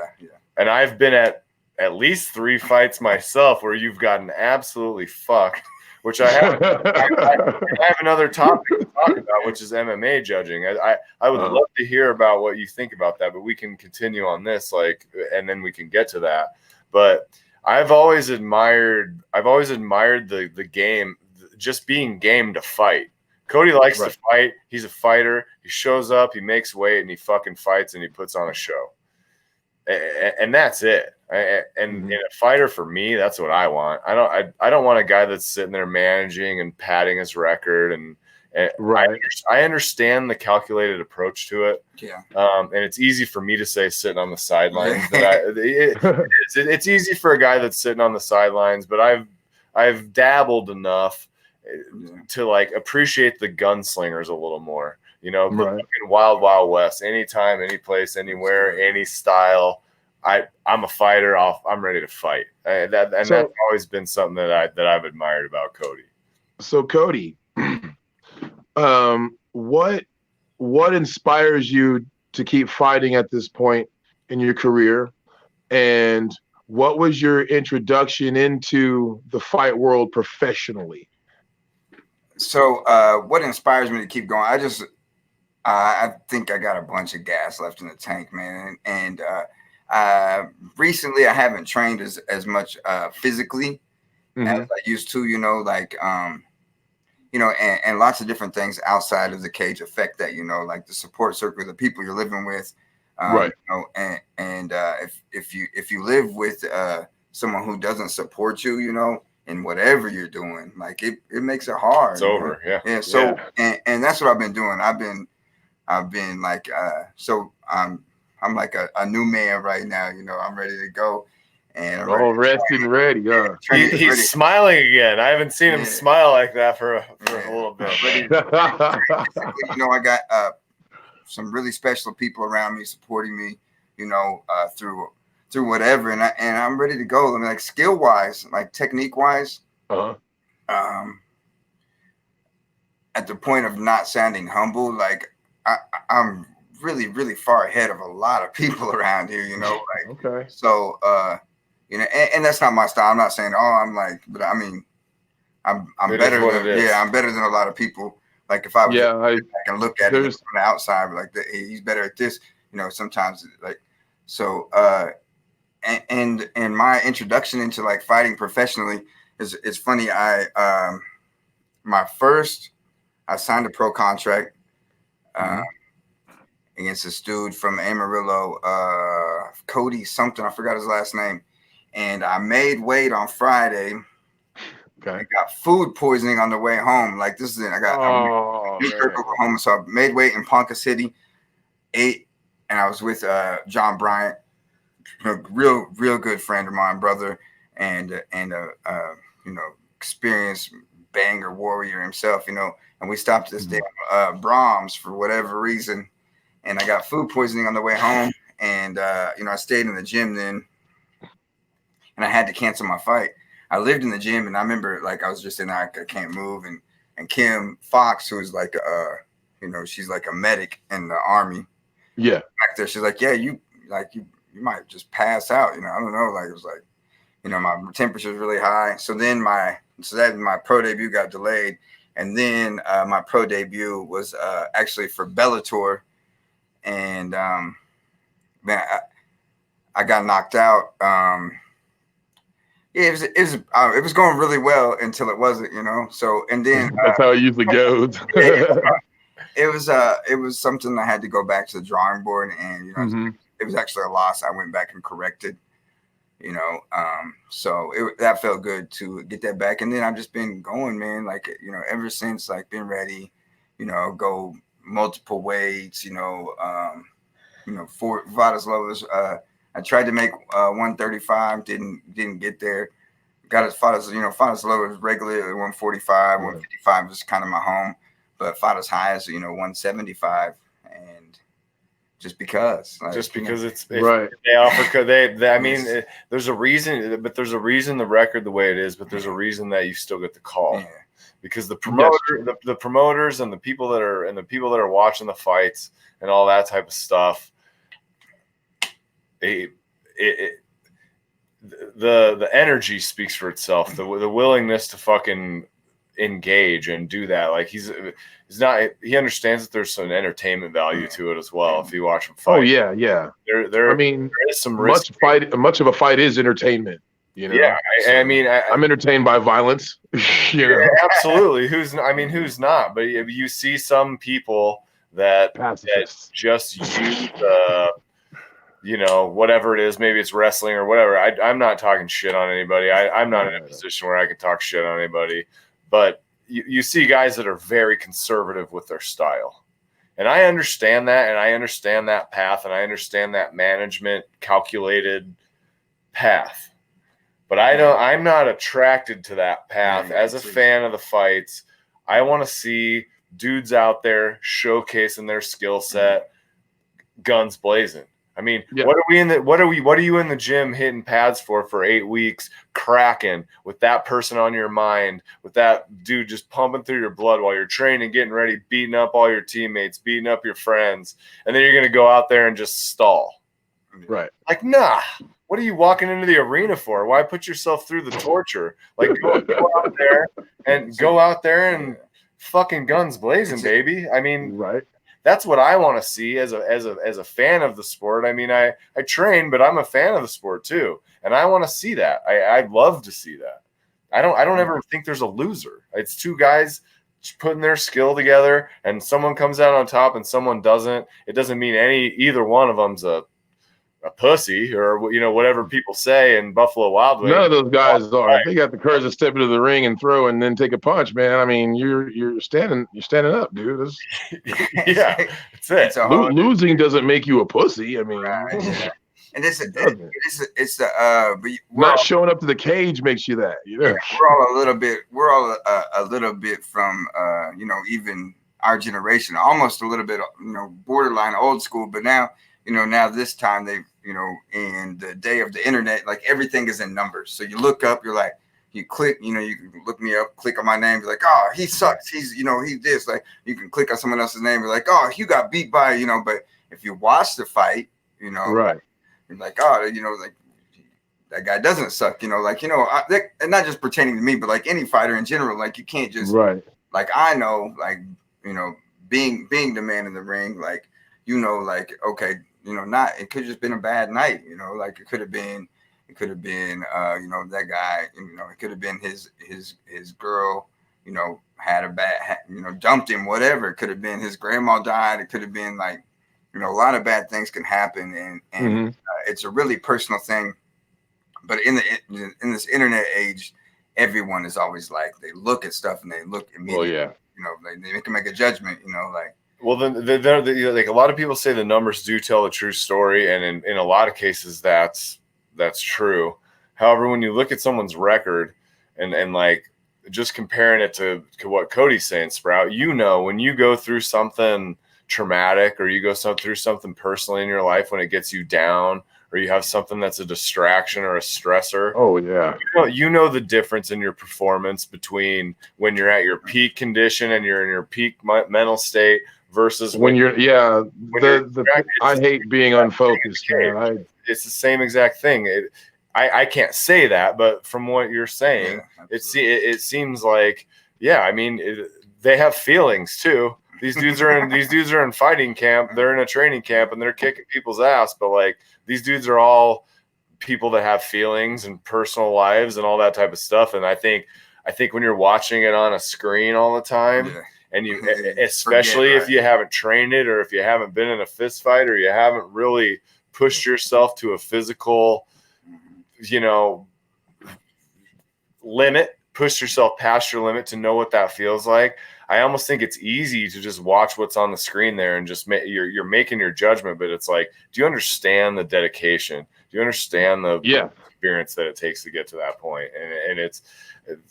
And I've been at least 3 fights myself where you've gotten absolutely fucked, which I have. I have another topic to talk about, which is MMA judging. I would love to hear about what you think about that, but we can continue on this, and then we can get to that. But I've always admired the game, just being game to fight. Cody likes to fight. He's a fighter. He shows up, he makes weight, and he fucking fights, and he puts on a show. And that's it. And a fighter, for me, that's what I want. I don't want a guy that's sitting there managing and padding his record. And I understand the calculated approach to it. Yeah. And it's easy for me to say sitting on the sidelines. It's easy for a guy that's sitting on the sidelines, but I've dabbled enough to appreciate the gunslingers a little more. The fucking wild, wild west. Anytime, any place, anywhere, any style. I'm a fighter. I'm ready to fight. That's always been something that I've admired about Cody. So Cody, what inspires you to keep fighting at this point in your career, and what was your introduction into the fight world professionally? So what inspires me to keep going? I think I got a bunch of gas left in the tank, man. And recently I haven't trained as much physically as I used to, and lots of different things outside of the cage affect that, like the support circle, the people you're living with, if you live with someone who doesn't support you, in whatever you're doing, it makes it hard. It's over. Yeah. Yeah. So, and that's what I've been doing. I've been so I'm like a new man right now. I'm ready to go. And I'm rested and ready. He's smiling again. I haven't seen him smile like that for a little bit. I got some really special people around me supporting me, through whatever, and I'm ready to go. I mean, skill wise, technique wise, at the point of not sounding humble, I'm really, really far ahead of a lot of people around here, Okay. So, and that's not my style. I'm not saying, but I mean, I'm better than, I'm better than a lot of people. If I was, I can look at it from the outside, hey, he's better at this, sometimes so, and my introduction into fighting professionally is funny. I signed a pro contract, against this dude from Amarillo, Cody something. I forgot his last name. And I made weight on Friday. Okay. I got food poisoning on the way home. This is it. I got Oklahoma. So I made weight in Ponca City, ate, and I was with John Bryant, real good friend of mine, brother, and experienced banger warrior himself, and we stopped at this damn Brahms for whatever reason. And I got food poisoning on the way home, and I stayed in the gym then, and I had to cancel my fight. I lived in the gym, and I remember I was just in there, I can't move, and Kim Fox, who's she's like a medic in the Army. Yeah, back there, she's like, yeah, you might just pass out. I don't know. It was my temperature is really high. So then my pro debut got delayed, and then my pro debut was actually for Bellator. And man, I got knocked out. It was going really well until it wasn't, So and then that's how it usually goes. It was something I had to go back to the drawing board, and it was actually a loss. I went back and corrected, so that felt good to get that back. And then I've just been going, man. Ever since been ready, go multiple weights, for Vadas Lovers. I tried to make 135, didn't get there. Got as fought as Lovers regularly 145, 155 was kind of my home, but fought as high as 175, and just because it's right. They offer there's a reason, but there's a reason the record the way it is, but there's a reason that you still get the call. because the promoters and the people that are watching the fights and all that type of stuff, the energy speaks for itself. The willingness to fucking engage and do that. Like he understands that there's some entertainment value to it as well. If you watch him fight. Oh yeah. There is some risk. Much of a fight is entertainment. You know? Yeah, I'm entertained by violence. Yeah, absolutely. Who's not? But you see some people that just use whatever it is. Maybe it's wrestling or whatever. I'm not talking shit on anybody. I'm not in a position where I can talk shit on anybody. But you see guys that are very conservative with their style. And I understand that, and I understand that path, and I understand that management calculated path. But I'm not attracted to that path. As a fan of the fights, I want to see dudes out there showcasing their skill set, guns blazing. I mean, what are you in the gym hitting pads for 8 weeks, cracking with that person on your mind, with that dude just pumping through your blood while you're training, getting ready, beating up all your teammates, beating up your friends, and then you're going to go out there and just stall. Right. Like, nah. What are you walking into the arena for? Why put yourself through the torture? Like, go out there and fucking guns blazing, baby. I mean, right. That's what I want to see as a fan of the sport. I mean, I train, but I'm a fan of the sport too, and I want to see that. I'd love to see that. I don't ever think there's a loser. It's two guys putting their skill together, and someone comes out on top and someone doesn't. It doesn't mean either one of them's a pussy or whatever people say in Buffalo Wild Wings. None of those guys are. They got the courage to step into the ring and throw and then take a punch, man. I mean, you're standing up, dude. Yeah, that's it. Losing doesn't make you a pussy. I mean, and not showing up to the cage makes you that. We're all a little bit from even our generation, almost a little bit borderline old school, but now now this time they've in the day of the internet, like everything is in numbers. So you look up, you're like, you click, you can look me up, click on my name, be like, oh, he sucks. He's, he this. Like you can click on someone else's name, be like, oh, you got beat by, but if you watch the fight, right, you're like, oh, like that guy doesn't suck, and not just pertaining to me, but like any fighter in general, like you can't just like I know, like being the man in the ring, like like okay. It could have just been a bad night, like it could have been that guy, it could have been his girl, had a bad, dumped him, whatever. It could have been his grandma died. It could have been like, a lot of bad things can happen. And it's a really personal thing. But in this internet age, everyone is always like, they look at stuff and they look immediately, they can make a judgment, like. Well, then like a lot of people say the numbers do tell the true story, and in a lot of cases that's true. However, when you look at someone's record and like just comparing it to what Cody's saying, Sprout, when you go through something traumatic or you go through something personally in your life, when it gets you down or you have something that's a distraction or a stressor. Oh yeah. The difference in your performance between when you're at your peak condition and you're in your peak mental state versus when you're I hate being unfocused, man. It's the same exact thing. I can't say that, but from what you're saying, it seems like, I mean, they have feelings too. These dudes are in fighting camp. They're in a training camp and they're kicking people's ass. But like these dudes are all people that have feelings and personal lives and all that type of stuff. And I think when you're watching it on a screen all the time. Yeah. And you, especially if you haven't trained it or if you haven't been in a fist fight or you haven't really pushed yourself to a physical, limit, push yourself past your limit to know what that feels like. I almost think it's easy to just watch what's on the screen there and just you're making your judgment. But it's like, do you understand the dedication? Do you understand the experience that it takes to get to that point? And it's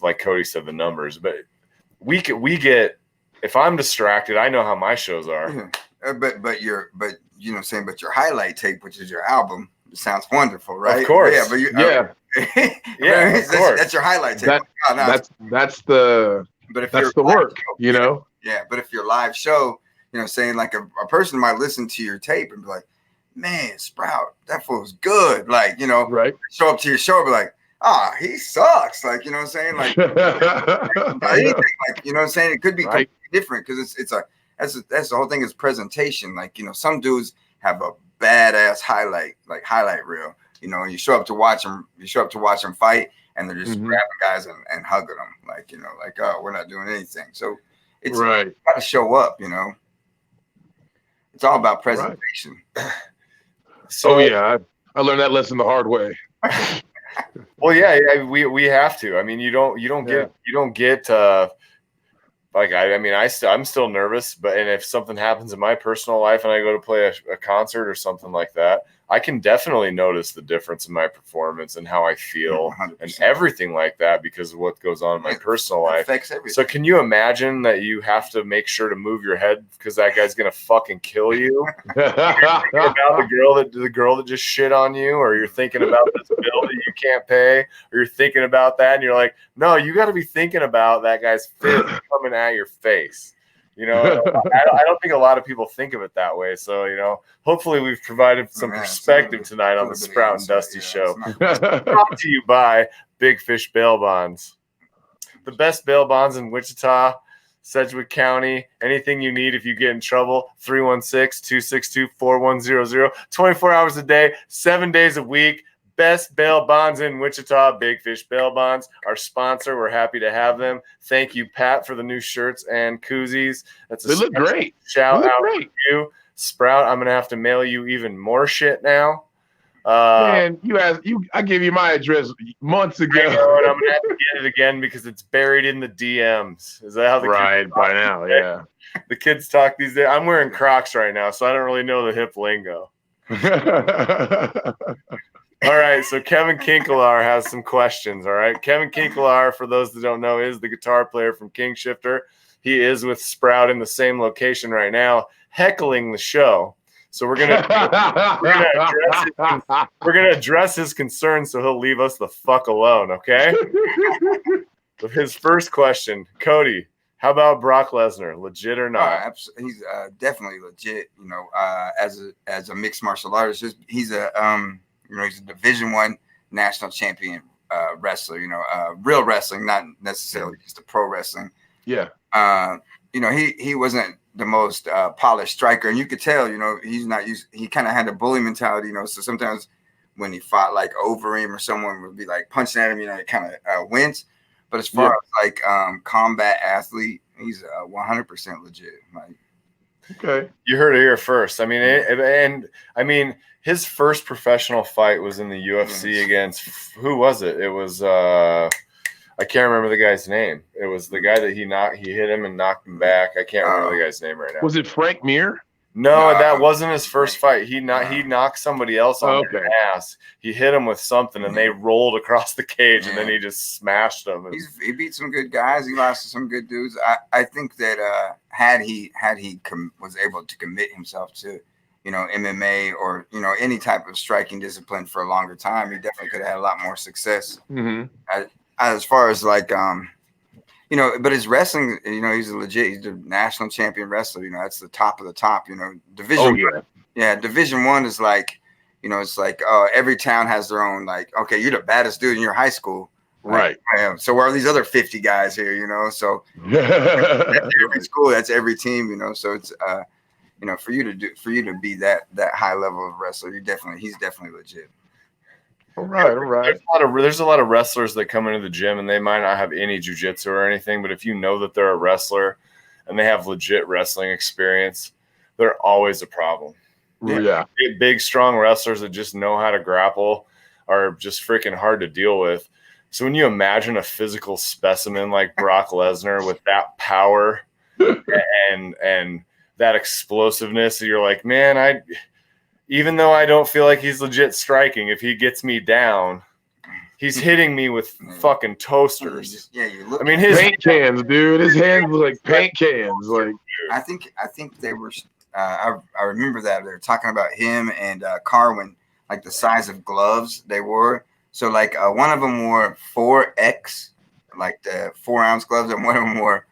like Cody said, the numbers. But we get. If I'm distracted, I know how my shows are. But your highlight tape, which is your album, it sounds wonderful, right? Of course. Yeah, but of course. That's your highlight tape. That's the But if that's the work, you know. Yeah, but if your live show, saying like a person might listen to your tape and be like, man, Sprout, that fool's good. Like, right. Show up to your show and be like, he sucks. Like, you know what I'm saying? Like, anything, like, you know what I'm saying? It could be completely different because that's the whole thing is presentation. Like, some dudes have a badass highlight reel, and you show up to watch them fight and they're just grabbing guys and hugging them. Like, like, oh, we're not doing anything. So it's got to show up, It's all about presentation. Right. So I learned that lesson the hard way. Well, yeah, we have to. I mean, you don't get like I'm still nervous, and if something happens in my personal life and I go to play a concert or something like that, I can definitely notice the difference in my performance and how I feel 100%. and everything like that because of what goes on in my personal life. Affects everything. So can you imagine that you have to make sure to move your head because that guy's gonna fucking kill you? You're thinking about the girl that just shit on you, or you're thinking about this bill that you can't pay, or you're thinking about that and you're like, no, you got to be thinking about that guy's fist coming at your face. I don't think a lot of people think of it that way. So, hopefully we've provided some perspective tonight on the Sprout and Dusty show. Brought to you by Big Fish Bail Bonds. The best bail bonds in Wichita, Sedgwick County. Anything you need if you get in trouble, 316-262-4100. 24 hours a day, 7 days a week. Best bail bonds in Wichita, Big Fish Bail Bonds, our sponsor. We're happy to have them. Thank you, Pat, for the new shirts and koozies. They look great. Shout out to you, Sprout. I'm gonna have to mail you even more shit now. Man, I gave you my address months ago. I know, and I'm gonna have to get it again because it's buried in the DMs. Is that how the kids talk by now? Yeah, the kids talk these days. I'm wearing Crocs right now, so I don't really know the hip lingo. All right, so Kevin Kinkelar has some questions, all right? Kevin Kinkelar, for those that don't know, is the guitar player from King Shifter. He is with Sprout in the same location right now, heckling the show. So we're gonna address his concerns so he'll leave us the fuck alone, okay? So his first question, Cody, how about Brock Lesnar? Legit or not? He's definitely legit, as a mixed martial artist. He's a he's a Division I national champion wrestler, real wrestling, not necessarily just a pro wrestling. Yeah. He wasn't the most polished striker, and you could tell, he's not used. He kind of had a bully mentality, so sometimes when he fought like over him or someone would be like punching at him, it kind of wins. But as far as like combat athlete, he's 100% legit. Like, okay, you heard it here first. I mean, his first professional fight was in the UFC against who was it? It was I can't remember the guy's name. It was the guy that he hit him and knocked him back. I can't remember the guy's name right now. Was it Frank Mir? No, that wasn't his first fight. He knocked somebody else on their ass. He hit him with something, and they rolled across the cage, and then he just smashed them. He beat some good guys. He lost to some good dudes. I think that had he was able to commit himself to MMA or any type of striking discipline for a longer time, he definitely could have had a lot more success. As far as like but his wrestling, he's he's the national champion wrestler. That's the top of the top. Division. Division I is like, it's like every town has their own. Like, okay, you're the baddest dude in your high school, right? So where are these other 50 guys here? So that's every school, that's every team. So it's for you to be that high level of wrestler, he's definitely legit. All right. There's a lot of wrestlers that come into the gym and they might not have any jiu-jitsu or anything, but if you know that they're a wrestler and they have legit wrestling experience, they're always a problem. Yeah. Big, strong wrestlers that just know how to grapple are just freaking hard to deal with. So when you imagine a physical specimen like Brock Lesnar with that power and that explosiveness, you're like, man, even though I don't feel like he's legit striking, if he gets me down, he's hitting me with fucking toasters. His paint cans, dude. His hands look like paint cans. Like, I think they were. I remember that they were talking about him and Carwin, like the size of gloves they wore. So like one of them wore 4X like the 4-ounce gloves, and one of them were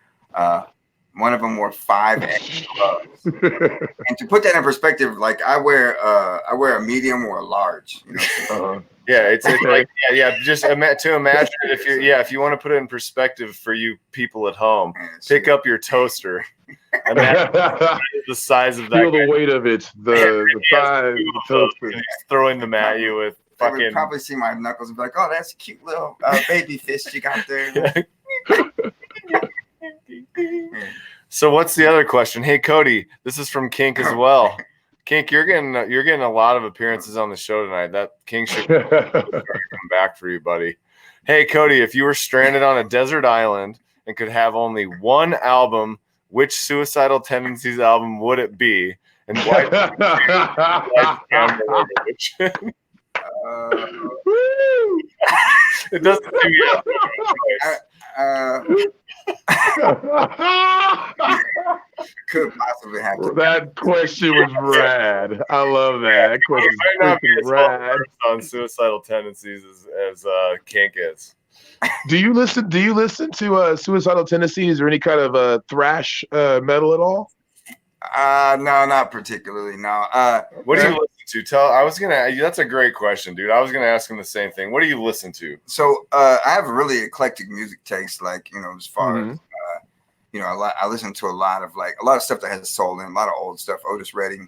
5X gloves. And to put that in perspective, like I wear a medium or a large. You know? Yeah, it's like just to imagine it if you want to put it in perspective for you people at home, pick up your toaster. Imagine the size of that. Feel the weight of it. The size of the toaster. He's throwing them at you with fucking. They would probably see my knuckles and be like, "Oh, that's a cute little baby fist you got there." So what's the other question? Hey Cody, this is from Kink as well. Kink, you're getting a lot of appearances on the show tonight. That Kink should come back for you, buddy. Hey Cody, if you were stranded on a desert island and could have only one album, which Suicidal Tendencies album would it be? And why? It doesn't do you. Could possibly have to. That question was rad. I love that. That question might is rad. On Suicidal Tendencies as Kink is. Do you listen to Suicidal Tendencies or any kind of thrash metal at all? No, not particularly. No. What do you listen to? That's a great question, dude. I was gonna ask him the same thing. What do you listen to? So I have a really eclectic music taste, like, you know, as far as I listen to a lot of stuff that has soul in, a lot of old stuff, Otis Redding.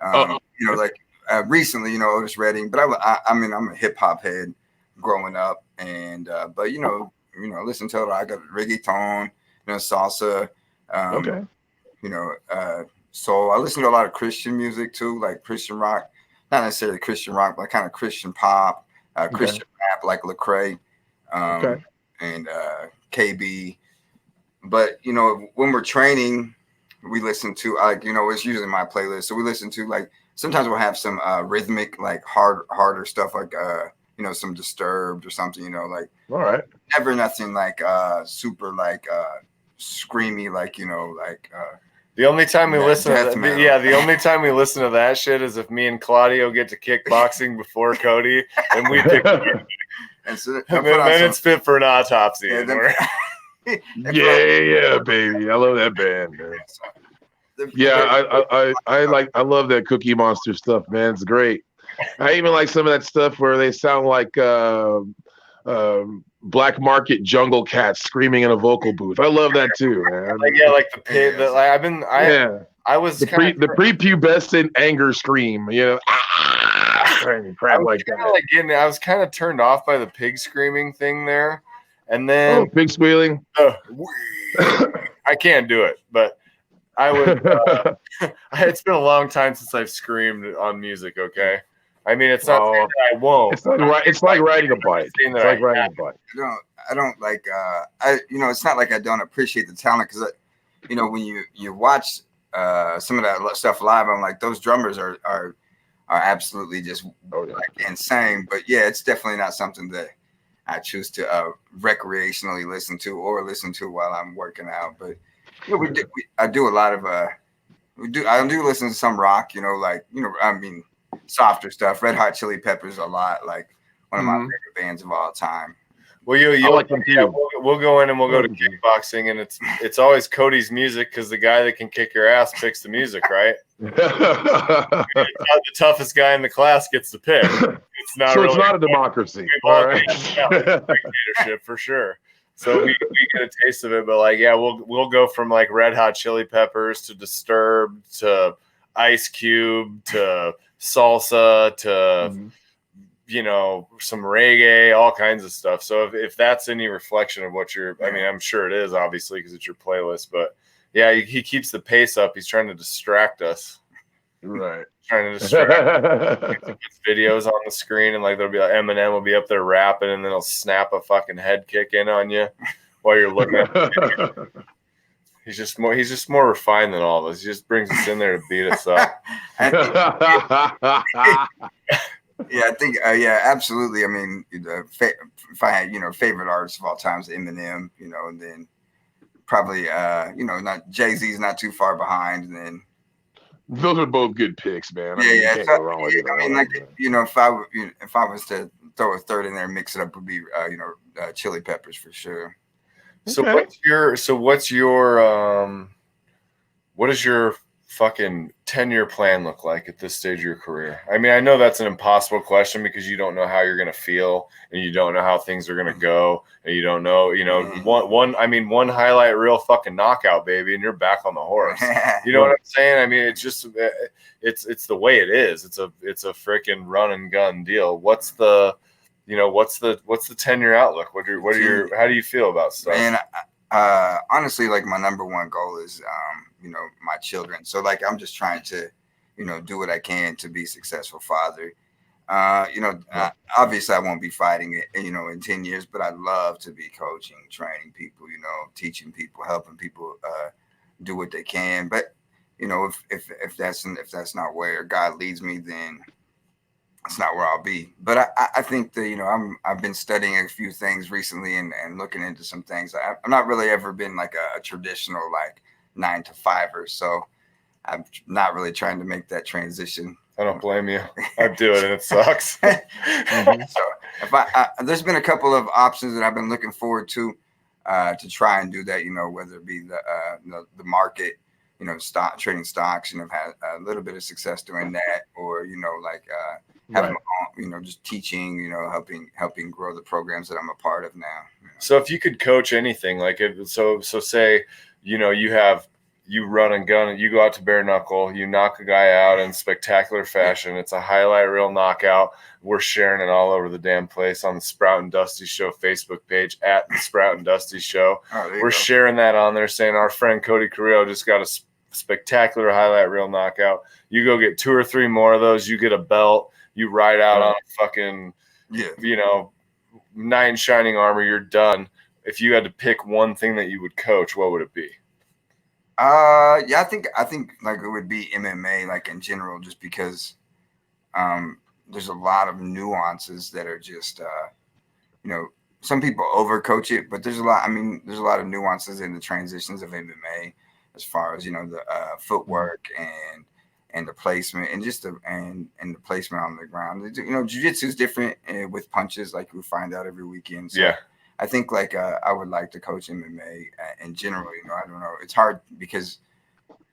You know, like recently, you know, Otis Redding, but I mean I'm a hip hop head growing up, and but you know, listen to it. I got reggaeton, you know, salsa, you know, soul. I listen to a lot of Christian music too, like Christian rock, not necessarily Christian rock, but kind of Christian pop, Christian rap, like Lecrae, and KB. But you know, when we're training, we listen to it's usually my playlist. So we listen to sometimes we'll have some rhythmic, like harder stuff, like you know, some Disturbed or something. You know, like all right, never nothing like super like screamy, like you know, like. The only time we listen to the only time we listen to that shit is if me and Claudio get to kickboxing before Cody, and we pick. And then it's fit for an autopsy. Yeah, baby. I love that band, man. Yeah, I love that Cookie Monster stuff, man. It's great. I even like some of that stuff where they sound like black market jungle cats screaming in a vocal booth. I love that too, man. Like the pit. I was the prepubescent anger scream, you know. Crap like that. I was kind of turned off by the pig screaming thing there, and then pig squealing. I can't do it, but I would. It's been a long time since I've screamed on music. Okay. I mean, it's not that I won't. It's like riding a bike. It's like riding a bike. I don't like. It's not like I don't appreciate the talent, because, you know, when you watch some of that stuff live, I'm like, those drummers are absolutely just insane. But yeah, it's definitely not something that I choose to recreationally listen to while I'm working out. But you know, I do a lot of I do listen to some rock. You know, like, you know, I mean, softer stuff. Red Hot Chili Peppers a lot, like one of my favorite bands of all time. Well, we'll go in and we'll go to kickboxing, and it's always Cody's music, because the guy that can kick your ass picks the music, right? The toughest guy in the class gets to pick. It's not. So really it's not a democracy. All right. Dictatorship for sure. So we get a taste of it, but we'll go from like Red Hot Chili Peppers to Disturbed to Ice Cube to salsa to you know, some reggae, all kinds of stuff. So if that's any reflection of what you're, I mean, I'm sure it is, obviously, because it's your playlist, but yeah, he keeps the pace up. He's trying to distract us. Right. Trying to distract us. He puts videos on the screen, and like there'll be like Eminem will be up there rapping, and then he'll snap a fucking head kick in on you while you're looking at the video. He's just more refined than all of us. He just brings us in there to beat us up. Yeah, I think, yeah, absolutely. I mean, if I had, you know, favorite artists of all time, is Eminem, you know, and then probably, you know, not Jay-Z's not too far behind, and then. Those are both good picks, man. You know, if I was to throw a third in there, mix it up, would be, Chili Peppers for sure. So Okay. what does your fucking 10-year plan look like at this stage of your career? I mean, I know that's an impossible question because you don't know how you're going to feel and you don't know how things are going to go and you don't know, one highlight reel fucking knockout, baby, and you're back on the horse. You know what I'm saying? I mean, it's just it's the way it is. It's a freaking run and gun deal. What's the 10-year outlook? How do you feel about stuff? Man, honestly, like my number one goal is, my children. So like, I'm just trying to, do what I can to be a successful father. Obviously I won't be fighting it, in 10 years, but I'd love to be coaching, training people, teaching people, helping people, do what they can. But, if that's not where God leads me, then it's not where I'll be. But I think that, I've been studying a few things recently and looking into some things. I'm not really ever been like a traditional, like 9 to 5er. So I'm not really trying to make that transition. I don't blame you. I do it and it sucks. So if there's been a couple of options that I've been looking forward to try and do that, whether it be the market, trading stocks, I've had a little bit of success doing that, or, having my own, just teaching, helping grow the programs that I'm a part of now. So if you could coach anything, like so say, you run and gun, you go out to bare knuckle, you knock a guy out in spectacular fashion. It's a highlight reel knockout. We're sharing it all over the damn place on the Sprout and Dusty Show Facebook page at the Sprout and Dusty Show. We're sharing that on there, saying our friend Cody Carrillo just got a spectacular highlight reel knockout. You go get 2 or 3 more of those, you get a belt, you ride out on a fucking, knight in shining armor, you're done. If you had to pick one thing that you would coach, what would it be? I think like it would be MMA, like in general, just because there's a lot of nuances that are just some people overcoach it, but there's a lot of nuances in the transitions of MMA as far as the footwork and the placement and just the placement on the ground. Jiu-jitsu is different with punches, like we find out every weekend. So yeah. I think like I would like to coach MMA in general. I don't know. It's hard because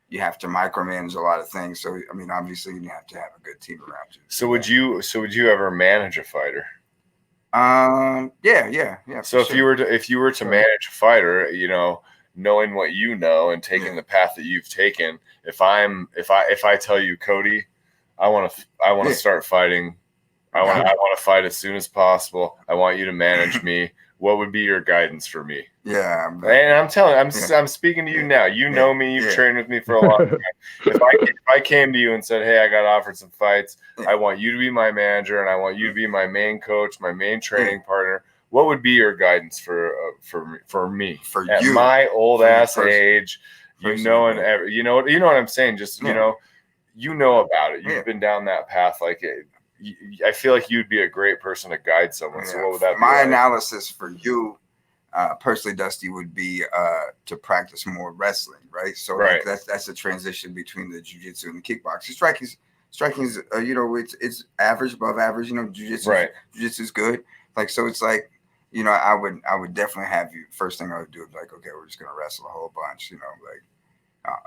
you have to micromanage a lot of things. So I mean, obviously you have to have a good team around you. So would you ever manage a fighter? Yeah. So if you were to manage a fighter, knowing what you know and taking the path that you've taken, if I tell you, Cody, I want to start fighting. I want to fight as soon as possible. I want you to manage me. What would be your guidance for me? Yeah, and I'm speaking to you now. You know me. You've trained with me for a long time. If I came to you and said, "Hey, I got offered some fights. I want you to be my manager, and I want you to be my main coach, my main training partner," what would be your guidance for me? For at you, my old ass age? You know what I'm saying. Just you know about it. You've been down that path. Like I feel like you'd be a great person to guide someone. So what would that be? My analysis for you, personally, Dusty, would be to practice more wrestling, right? So like that's a transition between the jiu-jitsu and the kickboxing. Striking is it's average, above average. Jiu-jitsu is good. Like so, it's like I would definitely have you. First thing I would do is like, okay, we're just gonna wrestle a whole bunch.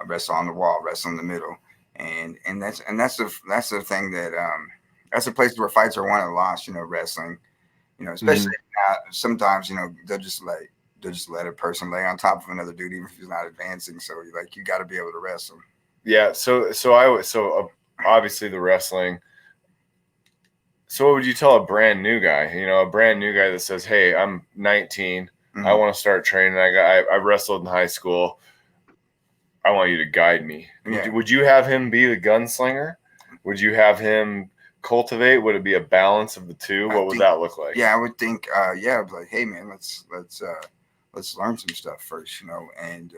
Wrestle on the wall, wrestle in the middle, and that's the thing that that's a place where fights are won and lost, wrestling, especially now, sometimes, they'll just let a person lay on top of another dude, even if he's not advancing. So you got to be able to wrestle. Yeah. So obviously the wrestling. So what would you tell a brand new guy, a brand new guy that says, "Hey, I'm 19. I want to start training. I wrestled in high school. I want you to guide me." Yeah. Would you have him be the gunslinger? Would you have him cultivate? Would it be a balance of the two? What would that look like? Yeah, I would think like, hey man, let's learn some stuff first, and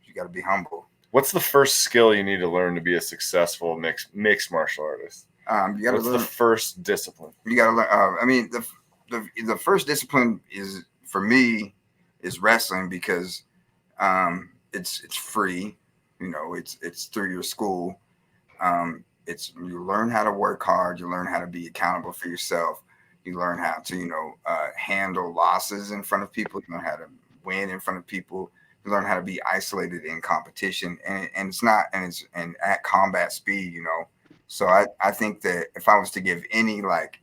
you got to be humble. What's the first skill you need to learn to be a successful mixed martial artist? What's the first discipline? You got to learn. The first discipline for me is wrestling because it's free, it's through your school. You learn how to work hard. You learn how to be accountable for yourself. You learn how to, handle losses in front of people. You learn how to win in front of people. You learn how to be isolated in competition, and it's not, and at combat speed, you know. So I think that if I was to give any, like,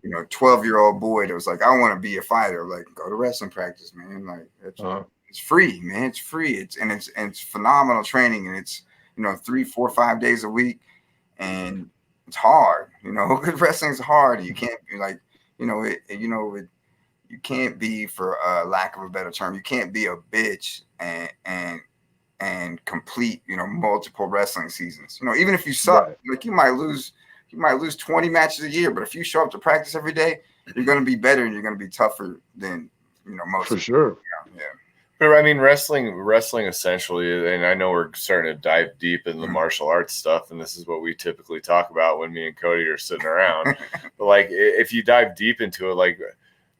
you know, 12-year-old boy that was like, I want to be a fighter, like, go to wrestling practice, man. Like, it's free, man. It's free. It's phenomenal training, and it's, you know, 3, 4, 5 days a week, and it's hard. You know, because wrestling's hard. You can't be like, you can't be, for lack of a better term, you can't be a bitch and complete, you know, multiple wrestling seasons. You know, even if you suck, like, you might lose 20 matches a year, but if you show up to practice every day, you're going to be better, and you're going to be tougher than, you know, most. For sure. Yeah. But I mean, wrestling essentially, and I know we're starting to dive deep in the martial arts stuff, and this is what we typically talk about when me and Cody are sitting around. But like, if you dive deep into it, like,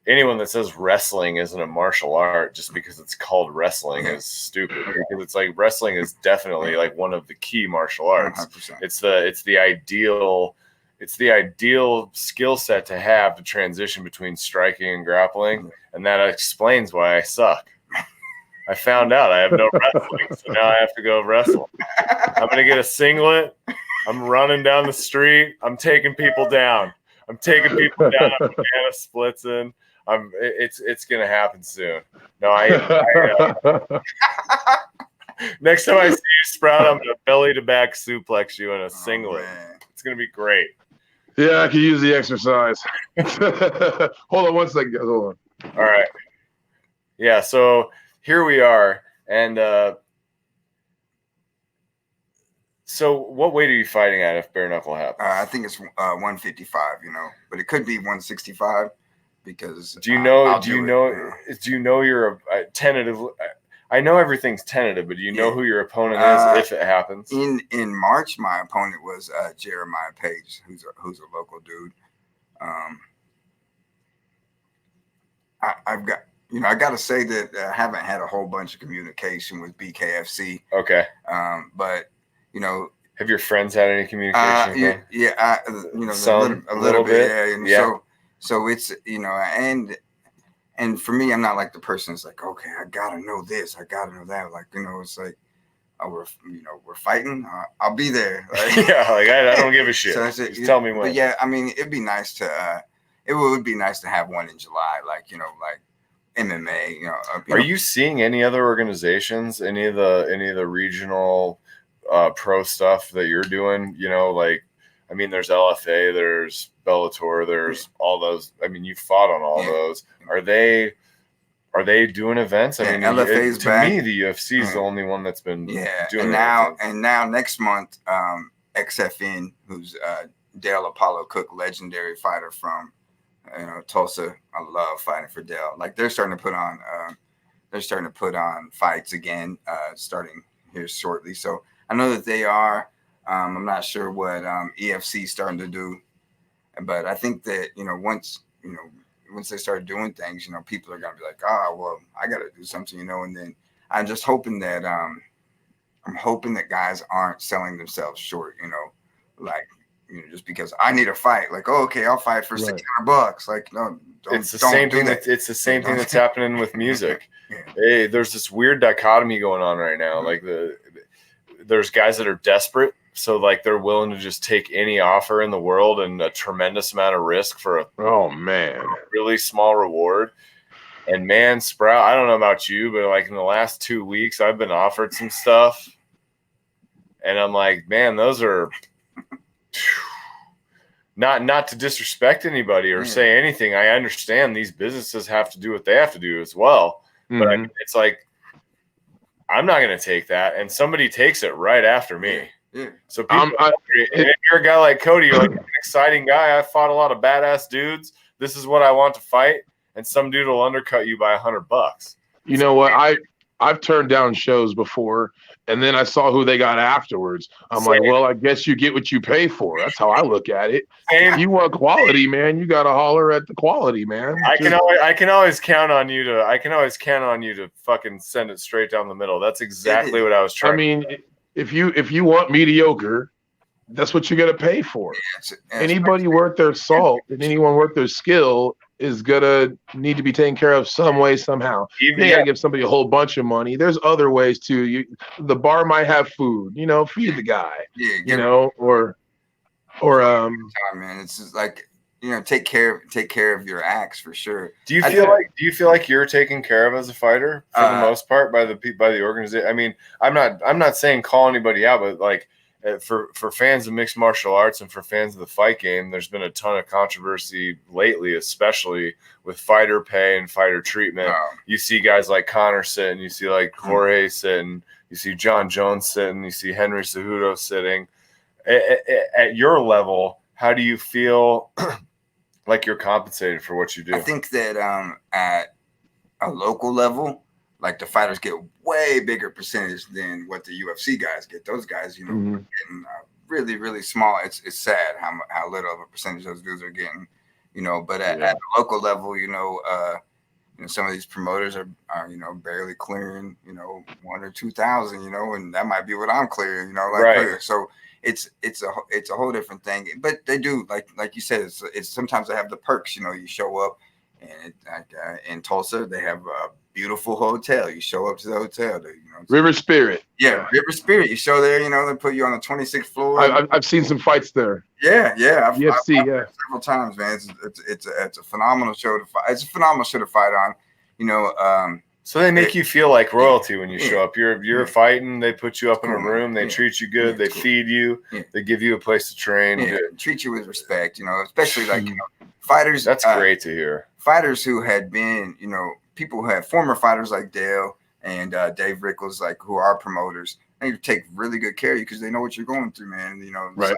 anyone that says wrestling isn't a martial art just because it's called wrestling is stupid. Because it's like, wrestling is definitely like one of the key martial arts. 100%. It's the ideal skill set to have to transition between striking and grappling, and that explains why I suck. I found out I have no wrestling, so now I have to go wrestle. I'm gonna get a singlet. I'm running down the street. I'm taking people down. I'm banana splits in. It's gonna happen soon. No, next time I see you, Sprout, I'm gonna belly to back suplex you in a singlet. It's gonna be great. Yeah, I can use the exercise. Hold on one second, guys. Hold on. All right. Yeah. So here we are, and so what weight are you fighting at if bare knuckle happens? I think it's 155. You know, but it could be 165. Because do you know you're a tentative? I know everything's tentative, but do you know who your opponent is if it happens? In March, my opponent was Jeremiah Page, who's a local dude. I've got, you know, I got to say that I haven't had a whole bunch of communication with BKFC. Okay. But, you know, have your friends had any communication? You know, a little bit. Yeah. And so it's, you know, and for me, I'm not like the person that's like, okay, I gotta know this, I gotta know that. Like, you know, it's like, we're fighting. I'll be there. Like, yeah, like I don't give a shit. So just tell me when. But yeah, I mean, it'd be nice to. It would be nice to have one in July, like, you know, like MMA. You know, are you seeing any other organizations, any of the regional pro stuff that you're doing? You know, like, I mean, there's LFA, there's Bellator, there's all those. I mean, you fought on all those. Are they doing events? I mean, LFA's back. To me, the UFC is the only one that's been doing and now next month, XFN, who's Dale Apollo Cook, legendary fighter from Tulsa. I love fighting for Dale. Like, they're starting to put on fights again, starting here shortly. So I know that they are. I'm not sure what EFC is starting to do, but I think that, you know, once they start doing things, you know, people are gonna be like, well, I got to do something, you know. And then I'm just hoping that guys aren't selling themselves short, you know, like, you know, just because I need a fight, like, oh, okay, I'll fight for $600. Like, no, it's the same thing. It's the same thing that's happening with music. Hey, there's this weird dichotomy going on right now. Like, there's guys that are desperate. So, like, they're willing to just take any offer in the world and a tremendous amount of risk for a really small reward. And man, Sprout, I don't know about you, but like in the last 2 weeks, I've been offered some stuff, and I'm like, man, those are not to disrespect anybody or say anything. I understand these businesses have to do what they have to do as well, but it's like, I'm not going to take that, and somebody takes it right after me. Yeah. So people, if you're a guy like Cody, you're like an exciting guy. I fought a lot of badass dudes. This is what I want to fight, and some dude will undercut you by $100. You know what? I've turned down shows before, and then I saw who they got afterwards. I'm like, well, I guess you get what you pay for. That's how I look at it. If you want quality, man, you got to holler at the quality, man. I can always count on you to fucking send it straight down the middle. That's exactly what I was trying. I mean, if you want mediocre, that's what you're gonna pay for. Yeah, Anybody worth their salt and anyone worth their skill is gonna need to be taken care of some way, somehow. They gotta give somebody a whole bunch of money. There's other ways too. The bar might have food, feed the guy. Or time, man. It's just like, take care of your acts for sure. Do you feel like you're taken care of as a fighter for the most part by the organization? I mean, I'm not saying call anybody out, but like for fans of mixed martial arts and for fans of the fight game, there's been a ton of controversy lately, especially with fighter pay and fighter treatment. You see guys like Connor sitting, you see like Jorge sitting, you see John Jones sitting, you see Henry Cejudo sitting. At your level, how do you feel like you're compensated for what you do? I think that at a local level, like the fighters get way bigger percentage than what the UFC guys get. Those guys, getting really, really small. It's sad how little of a percentage those dudes are getting. But at the local level, some of these promoters are barely clearing 1,000 or 2,000, and that might be what I'm clearing, right. So it's a whole different thing. But they do, like you said, it's sometimes they have the perks. You show up, and in Tulsa they have a beautiful hotel. You show up to the hotel, River Spirit. Yeah, River Spirit. You show there, they put you on the 26th floor. I've seen some fights there. Yeah. I've several times, man. It's a phenomenal show to fight. It's a phenomenal show to fight on. So they make you feel like royalty when you show up. You're fighting. They put you up in a room. They treat you good. They feed you. They give you a place to train. Treat you with respect. Especially like fighters. That's great to hear. Fighters who had been, people who had former fighters like Dale and Dave Rickles, like who are promoters. They take really good care of you because they know what you're going through, man. Right.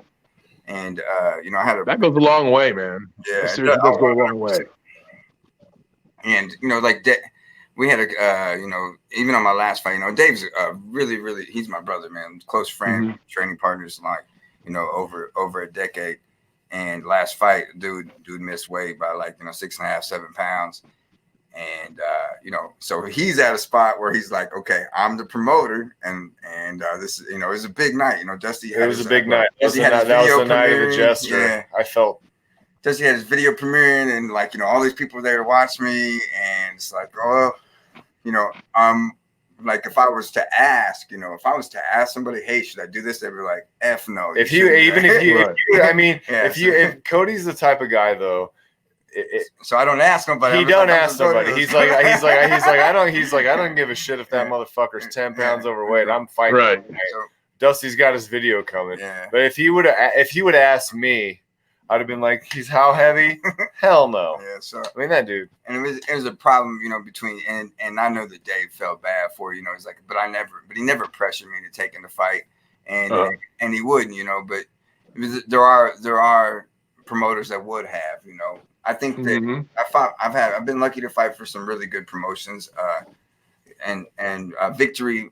And I had that goes a long way, man. Yeah, it seriously does go a long way. And like that. We had even on my last fight, Dave's really, really, he's my brother, man, close friend, training partners, like, over a decade. And last fight, dude missed weight by 6.5, 7 pounds. And, so he's at a spot where he's like, okay, I'm the promoter. And this, it was a big night, Dusty. It was a big night. That was the night of the Jester. Yeah. I felt. Dusty had his video premiering and all these people there to watch me. And it's like, oh, like if I was to ask somebody, hey, should I do this? They'd be like, F no. If Cody's the type of guy though, so I don't ask nobody. He don't ask somebody. He's like, I don't give a shit if that motherfucker's 10 pounds overweight. I'm fighting. Right. So, Dusty's got his video coming. Yeah. But if he would ask me, I'd have been like, he's how heavy? Hell no. Yeah, so I mean that dude. And it was a problem, between and I know that Dave felt bad for he's like, but he never pressured me to take in the fight, and he wouldn't, but there are promoters that would have, I think that I've been lucky to fight for some really good promotions, and Victory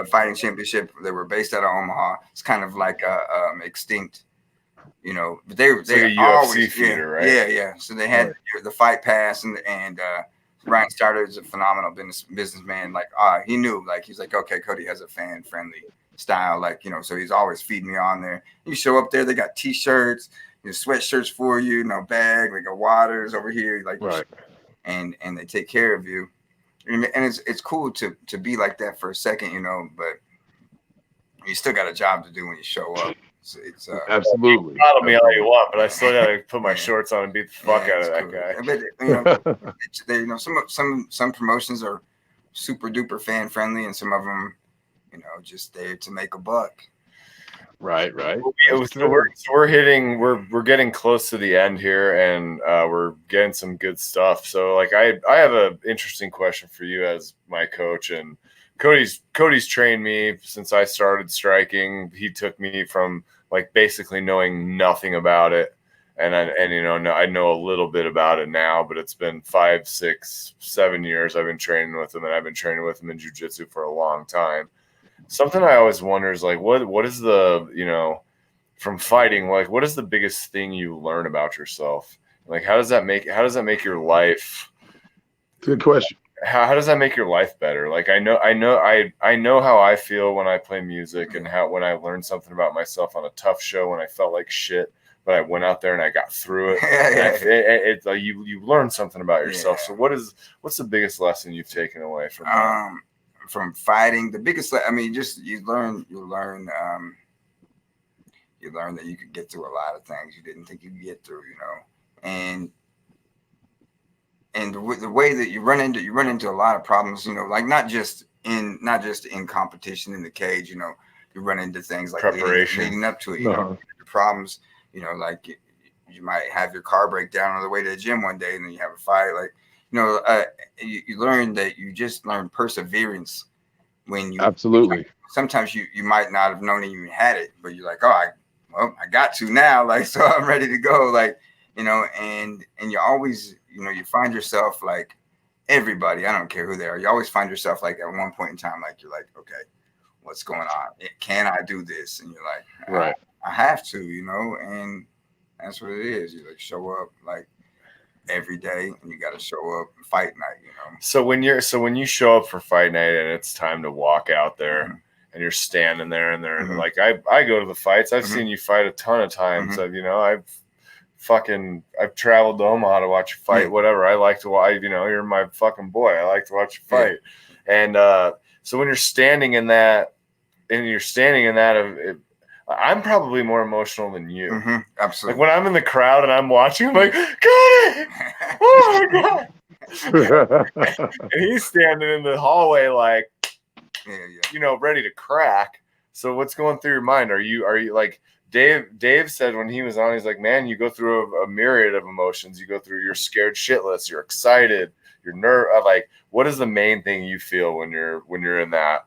Fighting Championship. They were based out of Omaha. It's kind of like extinct. But they like a UFC feeder, right? Yeah. So they had the Fight Pass, and Ryan Starter is a phenomenal businessman. Like, he knew, he's like, okay, Cody has a fan friendly style, so he's always feeding me on there. You show up there, they got T-shirts, sweatshirts for you, bag, they got waters over here, right. And they take care of you, and it's cool to be like that for a second, but you still got a job to do when you show up. It's absolutely. Follow me all you want, but I still gotta put my shorts on and beat the fuck out of that guy. But some promotions are super duper fan friendly, and some of them, just there to make a buck. Right. So we're getting close to the end here, and we're getting some good stuff. So I have an interesting question for you as my coach, and Cody's trained me since I started striking. He took me from basically knowing nothing about it, and I know a little bit about it now, but it's been 5, 6, 7 years I've been training with him, and I've been training with him in jiu-jitsu for a long time. Something I always wonder is what is the from fighting, what is the biggest thing you learn about yourself? How does that make your life? Good question. how does that make your life better? Like I know how I feel when I play music and how when I learn something about myself on a tough show when I felt like shit, but I went out there and I got through it. It's like you learn something about yourself. So what's the biggest lesson you've taken away from that? From fighting? The biggest, I mean, just you learn that you could get through a lot of things you didn't think you could get through, and the way that you run into a lot of problems, like not just in competition in the cage, you run into things like preparation leading up to it, the problems, like you might have your car break down on the way to the gym one day and then you have a fight, like, you learn that you just learn perseverance when you absolutely. Sometimes you might not have known that you had it, but you're like, oh, I got to now, like, so I'm ready to go, like, and you always, you find yourself like everybody, I don't care who they are, you always find yourself like at one point in time, like you're like, okay, what's going on? Can I do this? And you're like, right, I have to, and that's what it is. You like show up like every day, and you got to show up fight night, So when you show up for fight night and it's time to walk out there, and you're standing there and they're like, I go to the fights. I've seen you fight a ton of times. I've traveled to Omaha to watch you fight, whatever. I like to watch, you're my fucking boy. I like to watch you fight. And so when you're standing in that, I'm probably more emotional than you. Absolutely. Like when I'm in the crowd and I'm watching, I'm like, Cody! Oh my God. And he's standing in the hallway like, ready to crack. So what's going through your mind? Are you like Dave said when he was on, he's like, man, you go through a myriad of emotions. You go through, you're scared shitless, you're excited, you're nervous. Like, what is the main thing you feel when you're in that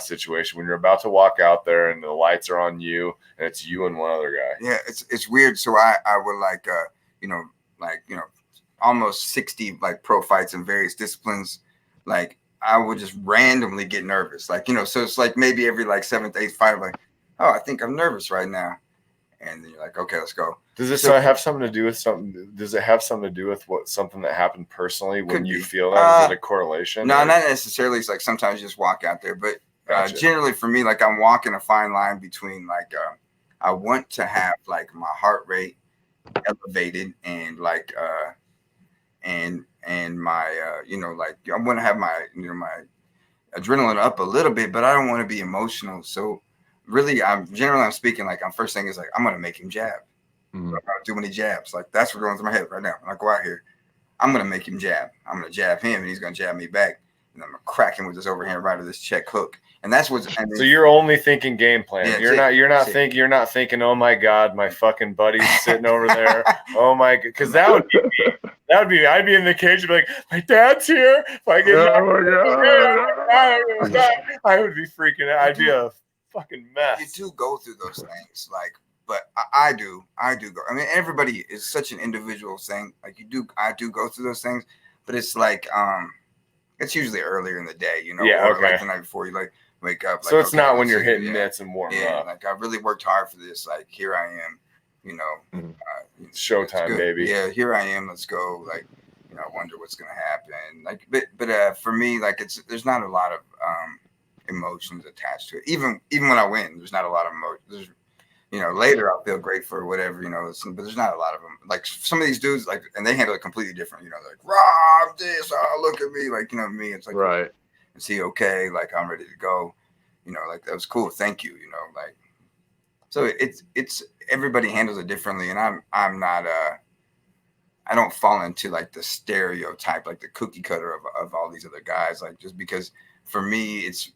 situation, when you're about to walk out there and the lights are on you and it's you and one other guy? Yeah, it's weird. So I would like almost 60 like pro fights in various disciplines. Like I would just randomly get nervous. Like, so it's like maybe every like 7th, 8th fight, I'm like, oh, I think I'm nervous right now. And then you're like, okay, let's go. Does this have something to do with something? Does it have something to do with something that happened personally when you feel that? Is it a correlation? No, not necessarily. It's like sometimes you just walk out there, but generally for me, like I'm walking a fine line between like I want to have like my heart rate elevated and like and my like I want to have my my adrenaline up a little bit, but I don't want to be emotional. So really, I'm speaking like first thing is like I'm gonna make him jab. So I'm not doing any jabs. Like that's what's going through my head right now. When I go out here, I'm gonna make him jab. I'm gonna jab him, and he's gonna jab me back, and I'm gonna crack him with this overhand right or this check hook. And that's what's. So you're only thinking game plan. Yeah, you're not thinking. Oh my God, my fucking buddy's sitting over there. Oh my God, because that would be me. I'd be in the cage and be like, my dad's here. If I get I would be freaking out. I'd be a fucking mess. You do go through those things, like, but I do go. I mean, everybody is such an individual thing. Like I do go through those things, but it's like it's usually earlier in the day, or like the night before you like wake up. Like, so it's not when you're hitting mitts and warming up. Like I really worked hard for this. Like here I am, showtime, baby. Yeah, here I am. Let's go. Like, I wonder what's gonna happen. Like, but for me, like there's not a lot of emotions attached to it. Even when I win, there's not a lot of emotions. Later I'll feel great for whatever, but there's not a lot of them. Like some of these dudes, like, and they handle it completely different. They're like, Rob, this, oh, look at me, like, me. It's like, right. Is he okay? Like, I'm ready to go. Like that was cool. Thank you. Like, so it's everybody handles it differently, and I'm not I don't fall into like the stereotype, like the cookie cutter of all these other guys. Like just because. For me, it's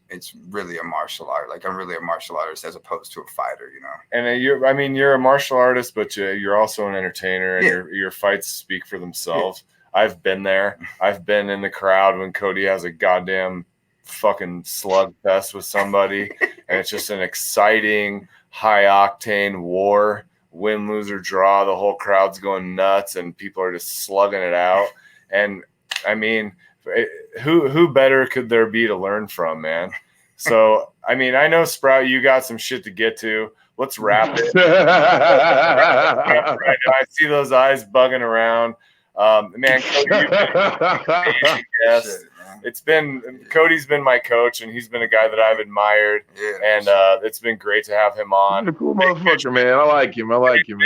really a martial art. Like I'm really a martial artist as opposed to a fighter, And you're a martial artist, but you're also an entertainer, and your fights speak for themselves. Yeah. I've been there. I've been in the crowd when Cody has a goddamn fucking slugfest with somebody, and it's just an exciting, high octane war. Win, lose, or draw. The whole crowd's going nuts, and people are just slugging it out. And I mean. Who better could there be to learn from, man? So, I mean, I know, Sprout, you got some shit to get to. Let's wrap it. I see those eyes bugging around. Man, Cody, you've been an amazing guest. Cody's been my coach, and he's been a guy that I've admired, and it's been great to have him on. He's a cool motherfucker, man. I like him, man.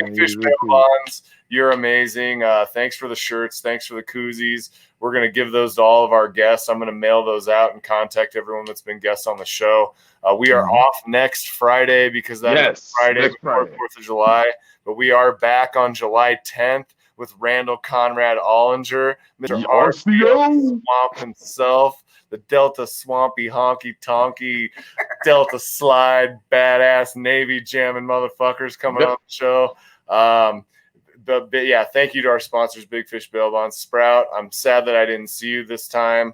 Big Fish Bail Bonds, you're amazing. Thanks for the shirts. Thanks for the koozies. We're going to give those to all of our guests. I'm going to mail those out and contact everyone that's been guests on the show. We are off next Friday because that is Friday before 4th of July, but we are back on July 10th with Randall Conrad Ollinger, Mr. RCO Swamp himself, the Delta Swampy Honky Tonky Delta Slide badass Navy jamming motherfuckers coming on the show. But yeah, thank you to our sponsors, Big Fish Bail Bonds. Sprout, I'm sad that I didn't see you this time.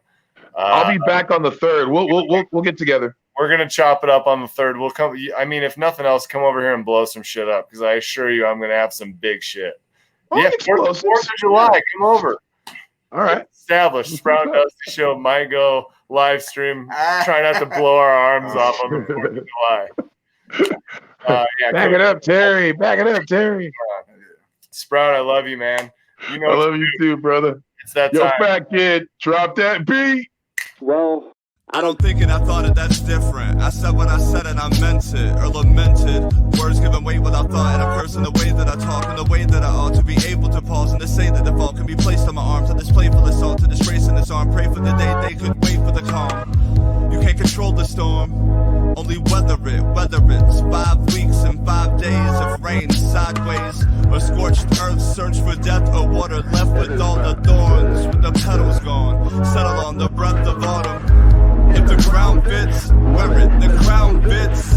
I'll be back on the 3rd. We'll get together. We're gonna chop it up on the 3rd. We'll come. I mean, if nothing else, come over here and blow some shit up because I assure you, I'm gonna have some big shit. Yeah, 4th of July. Come over. All right. Established. Sprout Dusty Show might go live stream. Try not to blow our arms off on the 4th of July. Back it up, Terry. Back it up, Terry. Sprout, I love you, man. You know I love you too, brother. It's that time. Yo, FatKid, drop that beat. Well, I don't think it, I thought it, that's different. I said what I said and I meant it, or lamented. Words given weight without thought in a person, the way that I talk and the way that I ought to be able to pause and to say that the fault can be placed on my arms. I display for the salt, to disgrace in this arm. Pray for the day they could wait for the calm. You can't control the storm, only weather it, whether it's 5 weeks and 5 days of rain sideways, or scorched earth, search for death or water left with all the thorns, with the petals gone, settle on the breath of autumn. If the ground fits, wear it, the crown fits.